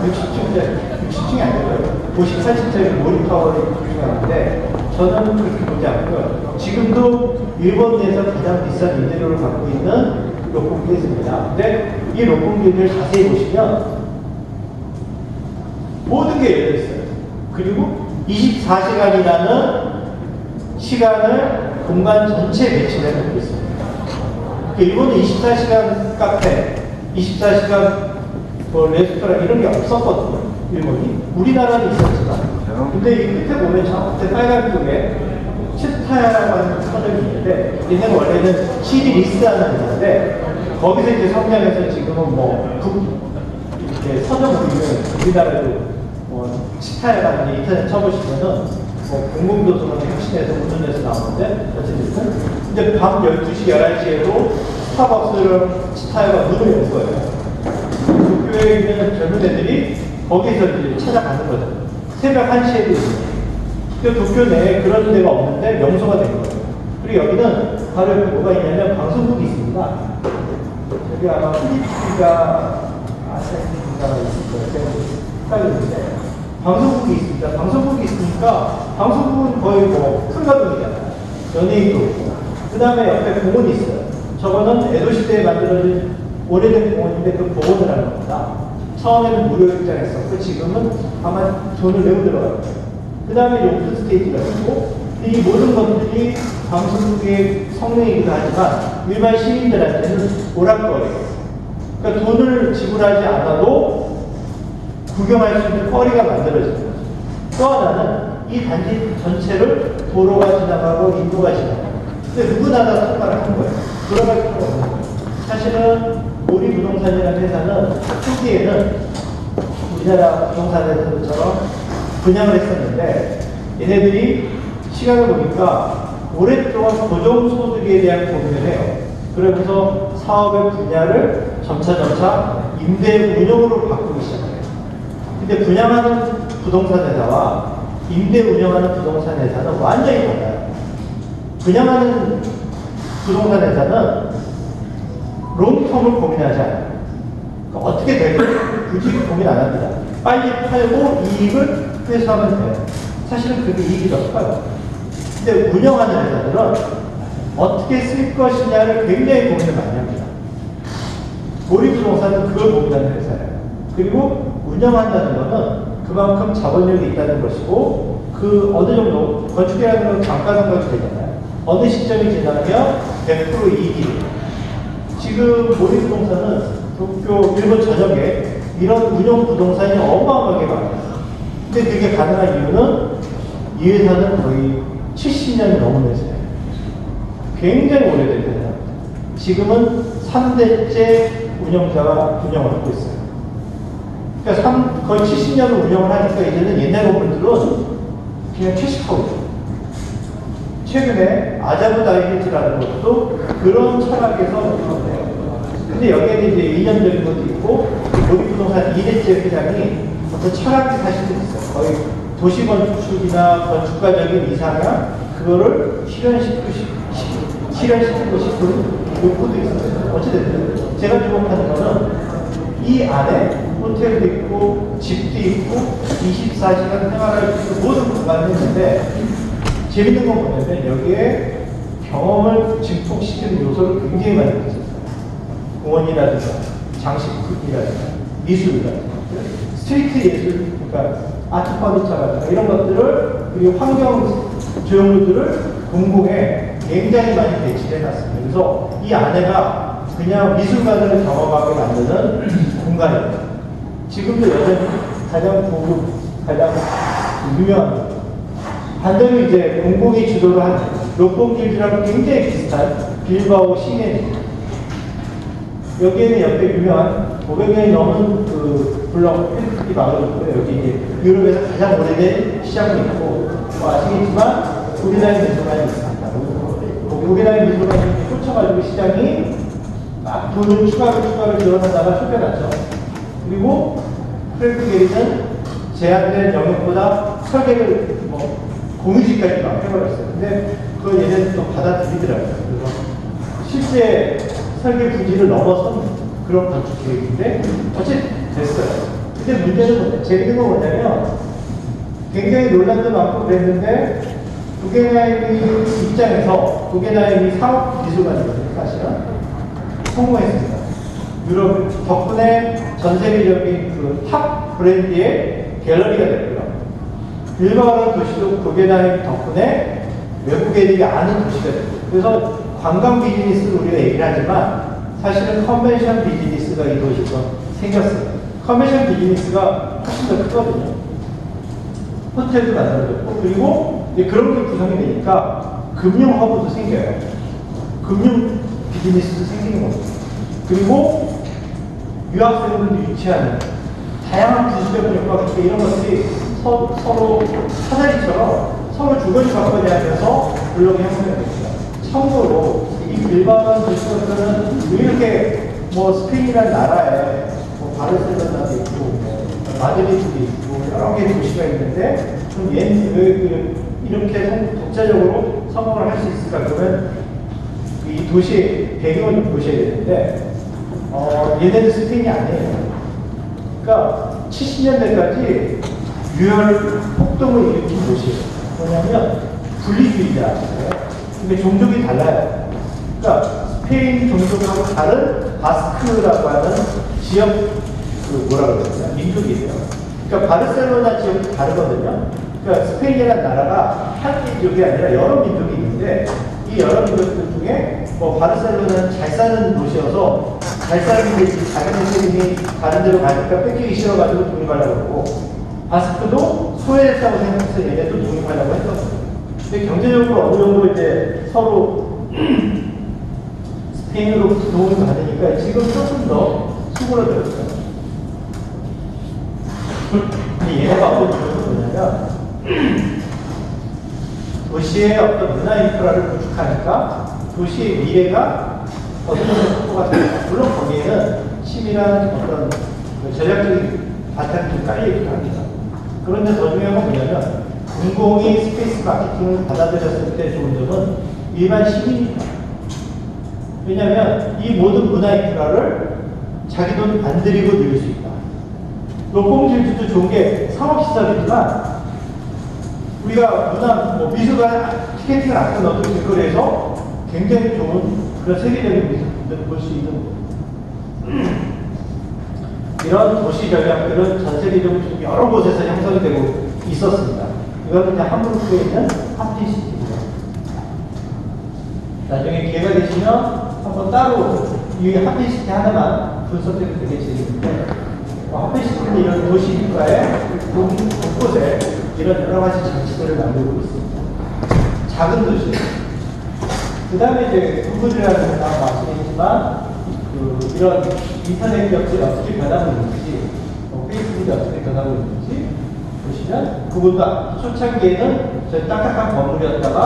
60층이 아니고요. 58층짜리 모리타워를 구축하는데 저는 그렇게 보지 않고요. 지금도 일본 내에서 가장 비싼 임대료를 갖고 있는 록봉길입니다. 근데 이 록봉길을 자세히 보시면 모든 게 열려 있어요. 그리고 24시간이라는 시간을 공간 전체에 배치를 해놓고 있습니다. 일본은 24시간 카페, 24시간 뭐 레스토랑 이런 게 없었거든요. 일본이. 우리나라는 있었지만. 근데 이 끝에 보면 저 끝에 빨간 쪽에 치타야라고 하는 서적이 있는데 얘는 원래는 시리리스라는 회사인데 거기서 이제 성장해서 지금은 뭐 이렇게 서점 보이면 우리나라도 치타야라는 인터넷 쳐보시면은 공공도서관 혁신에서 운전해서 나오는데 어쨌든 이제 밤 12시, 11시에도 스타벅스를 치타야가 문을 연 거예요. 도쿄에 있는 젊은 애들이 거기서 이제 찾아가는 거죠. 새벽 1시에도 있어요. 근데 도쿄 내에 그런 데가 없는데 명소가 된 거예요. 그리고 여기는 바로 옆에 뭐가 있냐면 방송국이 있습니다. 여기 아마 필리핀가 아시아인가가 있을 거예요. 헷갈리는데 방송국이 있습니다. 방송국이 있으니까 방송국은 거의 뭐 풀가동이잖아요. 연예인도 있고. 그 다음에 옆에 공원이 있어요. 저거는 에도시대에 만들어진 오래된 공원인데 그 복원을 하는 겁니다. 처음에는 무료 입장했었고 지금은 아마 돈을 내고 들어가요. 그 다음에 오픈 스테이지가 있고 이 모든 것들이 방송국의 성능이기도 하지만 일반 시민들한테는 오락거리예요. 그러니까 돈을 지불하지 않아도 구경할 수 있는 거리가 만들어지는 거죠. 또 하나는 이 단지 전체를 도로가 지나가고 인도가 지나가고 근데 누구나 다 통과를 한 거예요. 돌아갈 필요가 없는 거예요. 사실은 우리 부동산이라는 회사는 초기에는 우리나라 부동산 회사들처럼 분양을 했었는데 얘네들이 시간을 보니까 오랫동안 고정소득에 대한 고민을 해요. 그러면서 사업의 분야를 점차 임대 운영으로 바꾸기 시작해요. 근데 분양하는 부동산 회사와 임대 운영하는 부동산 회사는 완전히 달라요. 분양하는 부동산 회사는 롱텀을 고민하지 않아요. 그러니까 어떻게 될지 굳이 고민 안 합니다. 빨리 팔고 이익을 회수하면 돼요. 사실은 그게 이익이 더 커요. 근데 운영하는 회사들은 어떻게 쓸 것이냐를 굉장히 고민을 많이 합니다. 고리부동산은 그걸 고민하는 회사예요. 그리고 운영한다는 것은 그만큼 자본력이 있다는 것이고 그 어느 정도 건축이라는 건 감가상각이 되잖아요. 어느 시점이 지나면 100% 이익이 돼요. 지금 모리부동산은 도쿄 일본 전역에 이런 운영 부동산이 어마어마하게 많아요. 근데 그게 가능한 이유는 이 회사는 거의 70년이 넘은 회사예요. 굉장히 오래된 회사입니다. 지금은 3대째 운영자가 운영을 하고 있어요. 그러니까 거의 70년을 운영을 하니까 이제는 옛날 건물들은 그냥 퇴직하고 있어요. 최근에 아자부 다이비트라는 것도 그런 철학에서 운영돼요. 근데 여기에는 이제 2년 전인 것도 있고 모리부동산 2대째 회장이 어떤 철학이 사실은 있어요. 거의 도시건축이나 건축가적인 이상향 그거를 실현시키고 싶은 욕구도 있었어요. 어찌됐든 제가 주목하는 거는 이 안에 호텔도 있고 집도 있고 24시간 생활할 수 있는 모든 공간을 했는데 재밌는 건 뭐냐면 여기에 경험을 증폭시키는 요소를 굉장히 많이 넣었어요. 공원이라든가 장식이라든가 미술이라든가 스트리트 예술 그러니까 아트 퍼니처라든가 이런 것들을 그리고 환경 조형물들을 공공에 굉장히 많이 배치해 놨습니다. 그래서 이 안에가 그냥 미술관을 경험하게 만드는 공간입니다. 지금도 여전히 가장 고급, 가장 유명한 반대로 이제 공공이 주도를 한 록봉길드랑 굉장히 비슷한 빌바오 시내입니다. 여기에는 옆에 유명한 500년이 넘은 그 블럭 펜트리 마을이 있고요. 여기 이제 유럽에서 가장 오래된 시장도 있고, 뭐 아시겠지만 구겐하임 미술관이 있습니다. 구겐하임 미술관이 꽂혀가지고 시장이 막 돈을 추가로 늘어나다가 쫓겨났죠. 그리고 프랭크 게리는 제한된 영역보다 설계를 뭐 공유지까지 막 해버렸어요. 근데 그걸 얘네는 또 받아들이더라고요. 그래서 실제 설계 부지를 넘어선 그런 건축 계획인데 어쨌든 됐어요. 근데 문제는 뭐냐? 재밌는 건 뭐냐면 굉장히 논란도 많고 그랬는데 구겐하임이 입장에서 구겐하임이 사업 미술관이거든요. 사실은 성공했습니다. 유럽 덕분에 전 세계적인 그 탑 브랜드의 갤러리가 됐고요. 빌바오라는 도시도 구겐하임 덕분에 외국인들이 아는 도시가 됐고, 그래서 관광 비즈니스를 우리가 얘기를 하지만 사실은 컨벤션 비즈니스가 이 도시에서 생겼어요. 컨벤션 비즈니스가 훨씬 더 크거든요. 호텔도 만들어졌고, 그리고 이제 그런 게 구성이 되니까 금융 허브도 생겨요. 금융 비즈니스도 생기는 겁니다. 그리고 유학생들도 유치하는 다양한 기술적인 효과가 있고, 이런 것들이 서로 사다리처럼 서로 주거니 받거니 하면서 블록이 형성됩니다. 참고로 이 빌바오라는 도시는 왜 이렇게 뭐 스페인이라는 나라에 뭐 바르셀로나도 있고 뭐 마드리드도 있고 여러 개의 도시가 있는데 그럼 얘는 왜 이렇게 독자적으로 성공을 할 수 있을까? 그러면 이 도시의 배경을 좀 보셔야 되는데 얘네는 스페인이 아니에요. 그러니까 70년대까지 유혈 폭동을 일으킨 도시예요. 뭐냐면 분리주의자예요. 근데 종족이 달라요. 그러니까 스페인 종족하고 다른 바스크라고 하는 지역 그 뭐라 그러냐 민족이에요. 그러니까 바르셀로나 지역이 다르거든요. 그러니까 스페인이라는 나라가 한 민족이 아니라 여러 민족이 있는데 이 여러 민족들 중에 뭐 바르셀로나는 잘 사는 도시여서 잘 사는 게 자기네 세금이 다른 데로 가니까 뺏기기 싫어가지고 독립하려고 그러고, 바스크도 소외됐다고 생각해서 얘네도 독립하려고 했던 거예요. 근데 경제적으로 어느 정도 이제 서로 스페인으로 도움이 받으니까 지금 조금 더 수그러들었어요. 근데 얘네가 어떤 문제가 뭐냐면 도시의 어떤 문화 인프라를 구축하니까 도시의 미래가 어떤 정도 확보가 됩니다. 물론 거기에는 치밀한 어떤 전략적인 바탕이 좀 깔려있기도 합니다. 그런데 더 중요한 건 뭐냐면 공공이 스페이스 마케팅을 받아들였을 때 좋은 점은 일반 시민입니다. 왜냐하면 이 모든 문화 인프라를 자기 돈 안 들이고 누릴 수 있다. 록봉길드도 좋은 게 상업시설이지만 우리가 문화, 뭐 미술관 티켓팅을 안 끊어도 길거리에서 굉장히 좋은 그런 세계적인 미술품들을 볼 수 있는 이런 도시 전략들은 전 세계적으로 여러 곳에서 형성이 되고 있었습니다. 이거는 이제 함부르크에 있는 하피시티입니다. 나중에 기회가 되시면 한번 따로 이 하피시티 하나만 분석해도 되게 재밌는데, 하피시티는 이런 도시 인프라에 곳곳에 이런 여러 가지 장치들을 만들고 있습니다. 작은 도시. 그 다음에 이제 구글이라는 거 아시겠지만, 이런 인터넷 기업들이 어떻게 변하고 있는지, 페이스북이 어떻게 변하고 있는지 보시면, 그보다 초창기에는 저 딱딱한 건물이었다가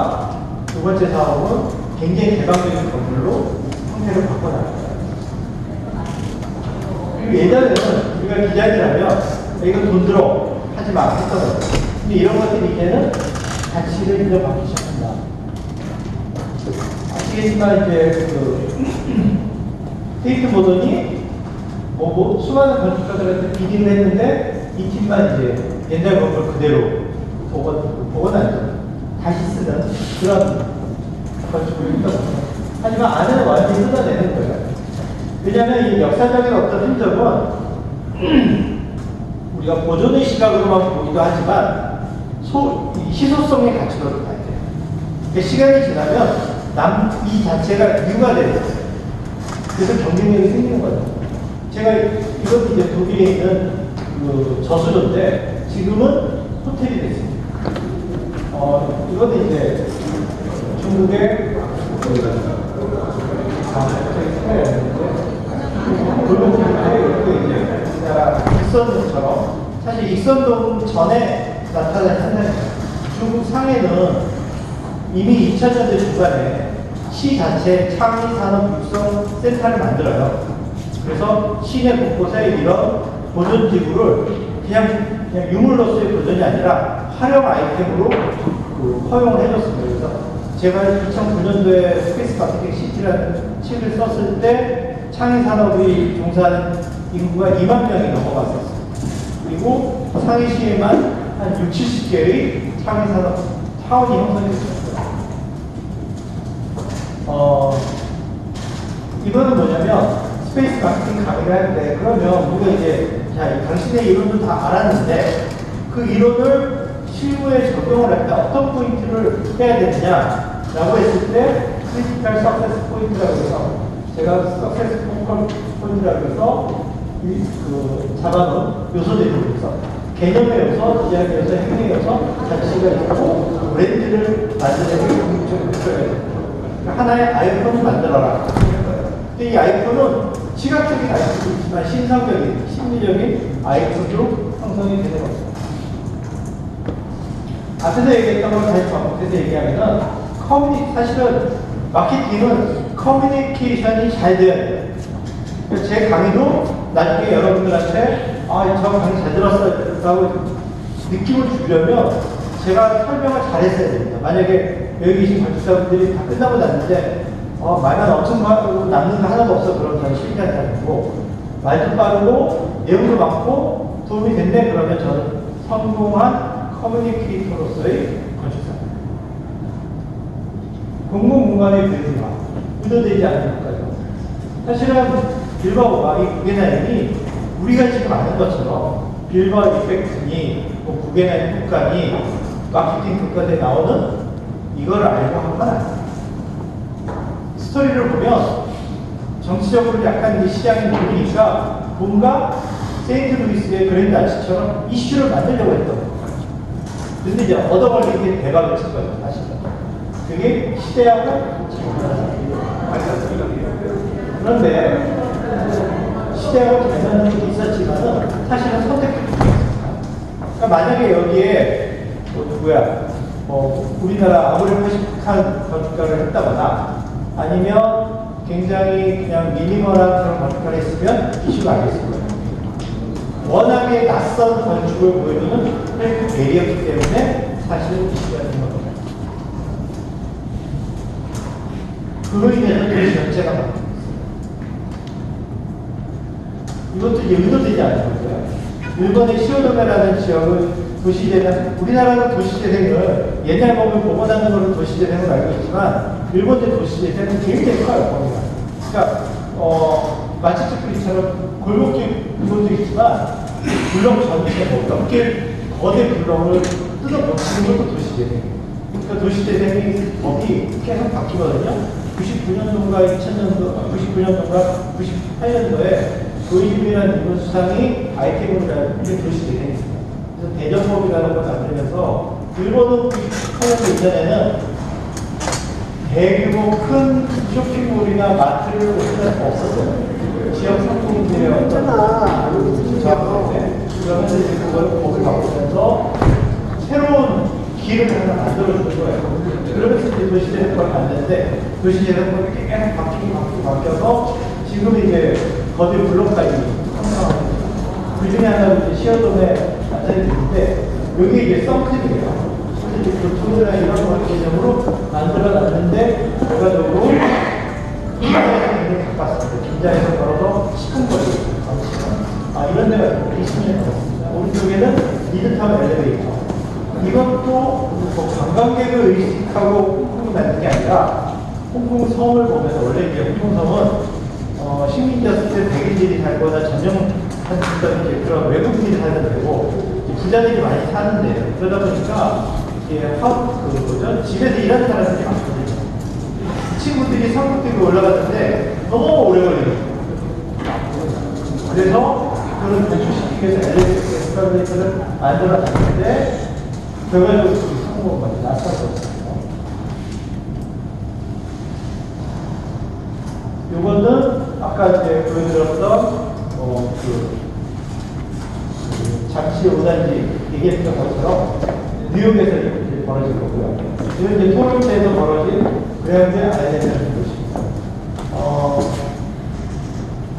두 번째 사업은 굉장히 개방적인 건물로 형태를 바꿔나갔어요. 그리고 예전에는 우리가 기자들하면 이거 돈 들어 하지 마 했거든요. 근데 이런 것들이 이제는 가치를 인정받기 시작합니다. 아시겠지만 이제 테이트 모던이 뭐 수많은 건축가들한테 비딩을 했는데 이 팀만 이제 옛날 건물 그대로 복원 아니죠. 다시 쓰는 그런 건축을 했거든요. 하지만 안에는 완전히 뜯어내는 거예요. 왜냐하면 이 역사적인 어떤 흔적은 우리가 보존의 시각으로만 보기도 하지만 희소성의 가치로 봐야 돼요. 그러니까 시간이 지나면 이 자체가 유가돼요. 그래서 경쟁력이 생기는 거죠. 제가 이것도 이제 독일에 있는 그 저수조인데 지금은 호텔이 됐습니다. 이것도 이제 중국의 익선동처럼 사실 익선동 전에 나타난 현상입니다. 중국 상해는 이미 2000년대 중반에 시 자체 창의산업 육성센터를 만들어요. 그래서 시내 곳곳에 이런 보존지구를 그냥 유물로서의 보존이 아니라 활용 아이템으로 허용을 해줬습니다. 그래서 제가 2009년도에 스페이스 마케팅 시티라는 책을 썼을 때 창의산업이 종사하는 인구가 2만 명이 넘어갔었어요. 그리고 상해시에만 한 60, 70개의 창의산업 타운이 형성됐습니다. 이거는 뭐냐면 스페이스 마케팅 강의를 할 때 그러면 우리가 이제 자, 당신의 이론도 다 알았는데 그 이론을 실무에 적용을 할 때 어떤 포인트를 해야 되느냐라고 했을 때 크리티컬 석세스 포인트라고 해서 제가 석세스 포인트라고 해서 잡아놓은 요소들이 있어서 개념의 요소, 디자인 요소, 행위 요소, 가치가 있고 브랜드를 만드는 게 궁극적으로 있어야 돼요. 하나의 아이콘을 만들어라. 근데 이 아이콘은 시각적인 아이콘도 있지만 신상적인, 심리적인 아이콘으로 형성이 되는 겁니다. 앞에서 얘기했던 걸 다시 반복해서 얘기하면은 사실은 마케팅은 커뮤니케이션이 잘 돼야 돼요. 그래서 제 강의도 나중에 여러분들한테 저 강의 잘 들었어요 라고 느낌을 주려면 제가 설명을 잘 했어야 됩니다. 만약에 여기 계신 건축사분들이 다 끝나고 났는데 말만 엄청 하고 남는 거 하나도 없어 그러면 저는 실패한 사람이고 말도 빠르고 내용도 많고 도움이 된대 그러면 저는 성공한 커뮤니케이터로서의 건축사입니다. 공공공간의 변화 의도되지 않는 것까지 사실은 빌바오가 이 구겐하임이 우리가 지금 아는 것처럼 빌바오 이펙트니 구겐하임 국가니 마케팅 국가에 나오는 이걸 알고 한 건 아니에요. 스토리를 보면 정치적으로 약간 이 시장이 보이니까 뭔가 세인트루이스의 그랜드 아치처럼 이슈를 만들려고 했던 거예요. 근데 이제 얻어걸린 게 대박을 친 거죠, 사실은. 그게 시대하고 그런데 시대하고 잘 맞는 게 있었지만은 사실은 선택했습니다. 그러니까 만약에 여기에 우리나라 아무리 회식한 건축가를 했다거나 아니면 굉장히 그냥 미니멀한 그런 건축가를 했으면 이슈가 아니었을 거예요. 워낙에 낯선 건축을 보여주는 배리였기 때문에 사실은 이슈가 된 겁니다. 그로 인해서 도시 전체가 바뀌었어요. 이것도 이제 의도되지 않은 거고요. 일본의 시오도메라는 지역은 도시재생, 우리나라는 도시재생을 옛날 보면 복원하는 걸로 도시재생을 알고 있지만 일본의 도시재생은 굉장히 커요, 범위가. 그러니까 마치츠프리처럼 골목길 구조도 있지만 블록 전체 몇 개 거대 블록을 뜯어 놓치는 것도 도시재생이에요. 그러니까 도시재생이 법이 계속 바뀌거든요. 99년도인가 2000년도, 99년도인가 98년도에 도의주민이라는 일본 수상이 아이템으로 잡은 게 도시재생입니다. 그래서 대전법이라는 걸 만들면서 일본은 98년도 이전에는 대규모 큰 쇼핑몰이나 마트를 오픈할 수 없었어요. 지역 상품들의 어떤 그러면서 이제 그걸 법을 바꾸면서 새로운 길을 하나 만들어주는 거예요. 그러면서 이제 도시재생법을 만드는데 도시재생법이 계속 바뀌어서 지금 이제 거대 블록까지 형성하고 그 중에 하나가 이제 시어돔에 앉아있는 있는데 여기 이제 썬클이에요. 이제 교통이나 이런 걸 개념으로 만들어놨는데 결과적으로 긴자에서 바꿨습니다. 긴자에서 걸어서 10분 거리 이런 데가 20년 걸었습니다. 오른쪽에는 미드타운 엘리베이터. 이것도 뭐 관광객을 의식하고 홍콩이 만든 게 아니라 홍콩 섬을 보면서 원래 이제 홍콩 섬은 식민지였을 때 백인들이 살거나 전용한 그런 외국인들이 살면 되고 부자들이 많이 사는데 그러다 보니까 이게 집에서 일하는 사람들이 많거든요. 친구들이 성북대교 올라갔는데 너무 오래 걸리는 거예요. 그래서 그런 건축시키기 위해서 엘리베이터를 만들어놨는데 결과적으로 성공한 거죠. 낯선 거죠. 요거는 아까 이제 보여드렸던 잠시 5단지 얘기했던 것처럼 뉴욕에서 이렇게 벌어진 거고요. 이건 이제 토론토에서 벌어진 그랜드 아일랜드라는 곳입니다.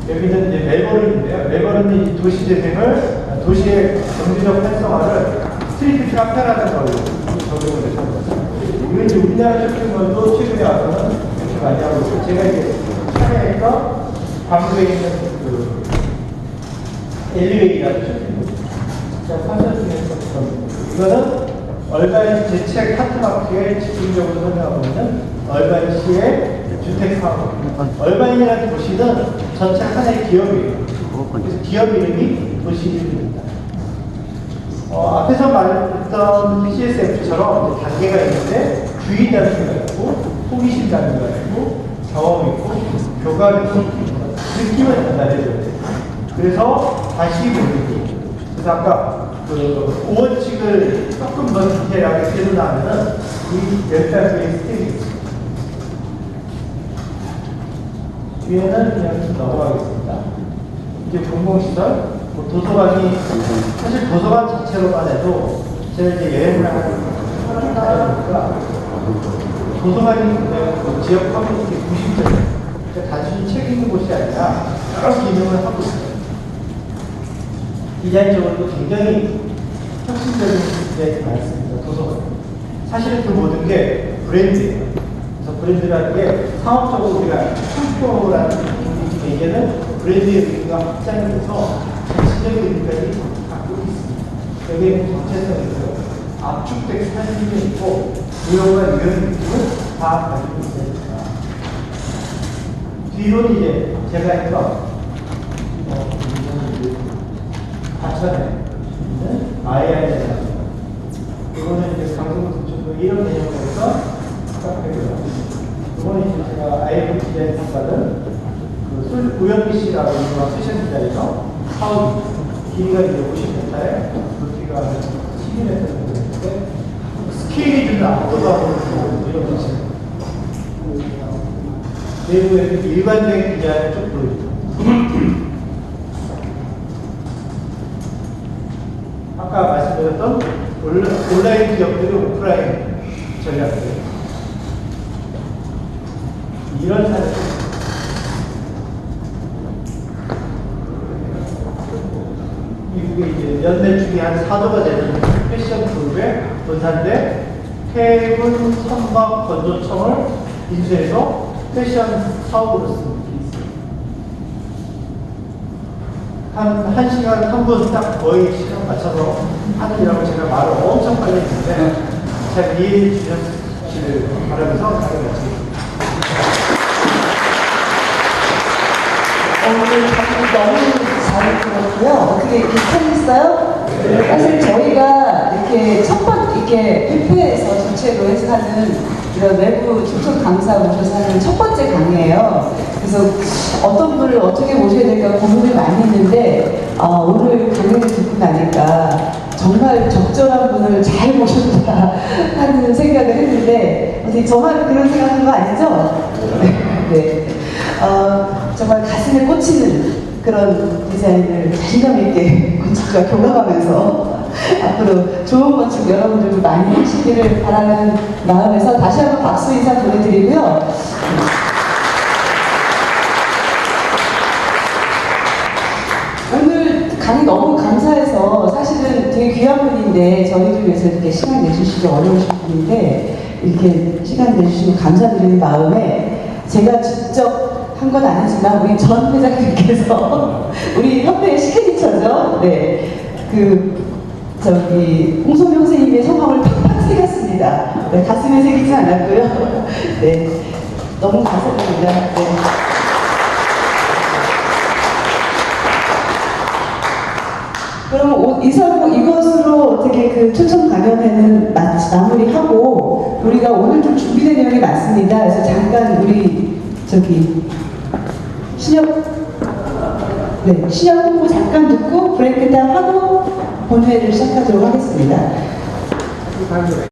여기는 이제 멜버른인데요. 멜버른은 이 도시 재생을, 도시의 경제적 활성화를 스트리트 카페라는 걸로 적용을 해서 이건 이제 우리나라 쇼핑몰도 최근에 와서는 이렇게 많이 하고 있어요. 제가 이제 참여해서 광주에 있는 그 엘리웨이라는 쇼핑몰, 제가 컨설팅 했었던 이거는 얼바인 재채 카트마크에 집중적으로 설명하고 있는 얼바인시의 주택 사업. 얼바인이라는 도시는 전체 하나의 기업이에요. 그래서 기업 이름이 도시 이름입니다. 앞에서 말했던 CSF처럼 단계가 있는데 주의 단계가 있고 호기심 단계가 있고 경험 있고 교감 있고 느낌을 전달해줘야 돼요. 그래서 다시 보기. 그래서 아까 그 5원칙을 조금 더 디테일하게 세분화하면은 이 10가지의 스텝이 있습니다. 뒤에는 그냥 좀 넘어가겠습니다. 이제 공공시설, 도서관이, 사실 도서관 자체로만 해도 제가 이제 여행을 하다 보니까 도서관이 그 지역 커뮤니티 90%. 그러니까 단순히 책 읽는 곳이 아니라 여러 기능을 하고 있어요. 디자인적으로도 굉장히 혁신적인 디자인이 많습니다. 도서관. 사실은 그 모든 게 브랜드예요. 그래서 브랜드라는 게 상업적으로 우리가 상표라는 얘기는 브랜드의 의미가 확장이 돼서 정치적인 의미까지 갖고 있습니다. 여기에는 정체성이 있고요. 압축된 사진이 있고 무용과 유형 느낌을 다 가지고 있습니다. 뒤로는 이제 제가 했던 과천에 있는 아이아이라는 이거는 이제 강동구 도청도 이런 개념에서 카페고요. 이거는 이제 제가 아이브 디자인 받은 그 우영미 씨라고 유명한 패션 디자이너 사업 길이가 이제 50m에 높이가 12m 정도 되는데 스케일이 좀 아무도 안 보는 이런 것이 내부에 일반적인 디자인을 좀 보여줍니다. 아까 말씀드렸던 온라인 기업들의 오프라인 전략들 이런 사례 미국의 이제 연내 중에 한 4도가 되는 패션 그룹의 본사인데 해군 선박 건조청을 인수해서 패션 사업으로 쓰는 게 있어요. 한 1시간 3분 딱 거의 시간 맞춰서 하느라고 제가 말을 엄청 빨리 했는데 잘 이해해 주시기를 바라면서 말을 마치겠습니다. 오늘 너무 잘 들었고요. 어떻게 괜찮으셨어요? 사실 저희가 이렇게 이렇게 회피에서 주최로 해서 하는 이런 외부 초청 강사 모셔서 하는 첫 번째 강의예요. 그래서 어떤 분을 어떻게 모셔야 될까 고민을 많이 했는데 오늘 강의를 듣고 나니까 정말 적절한 분을 잘 모셨다 하는 생각을 했는데 어떻게 저만 그런 생각한 거 아니죠? 네. 정말 가슴에 꽂히는 그런 디자인을 자신감 있게 건축과 교감하면서 앞으로 좋은 건축 여러분들도 많이 하시기를 바라는 마음에서 다시 한번 박수 인사 보내드리고요. 오늘 강의 너무 감사해서 사실은 되게 귀한 분인데 저희들 위해서 이렇게 시간 내주시기 어려우신 분인데 이렇게 시간 내주시면 감사드리는 마음에 제가 직접 한 건 아니지만 우리 전 회장님께서 우리 협회의 시그니처죠. 네, 홍성명 선생님의 성함을 팍팍 새겼습니다. 네, 가슴에 새기지 않았고요. 네, 너무 감사드립니다. 네. 그럼 이것으로 어떻게 그 초청 강연회는 마무리하고 우리가 오늘 좀 준비된 내용이 많습니다. 그래서 잠깐 우리 신협 홍보 잠깐 듣고 브레이크 다운 하고 본회의를 시작하도록 하겠습니다.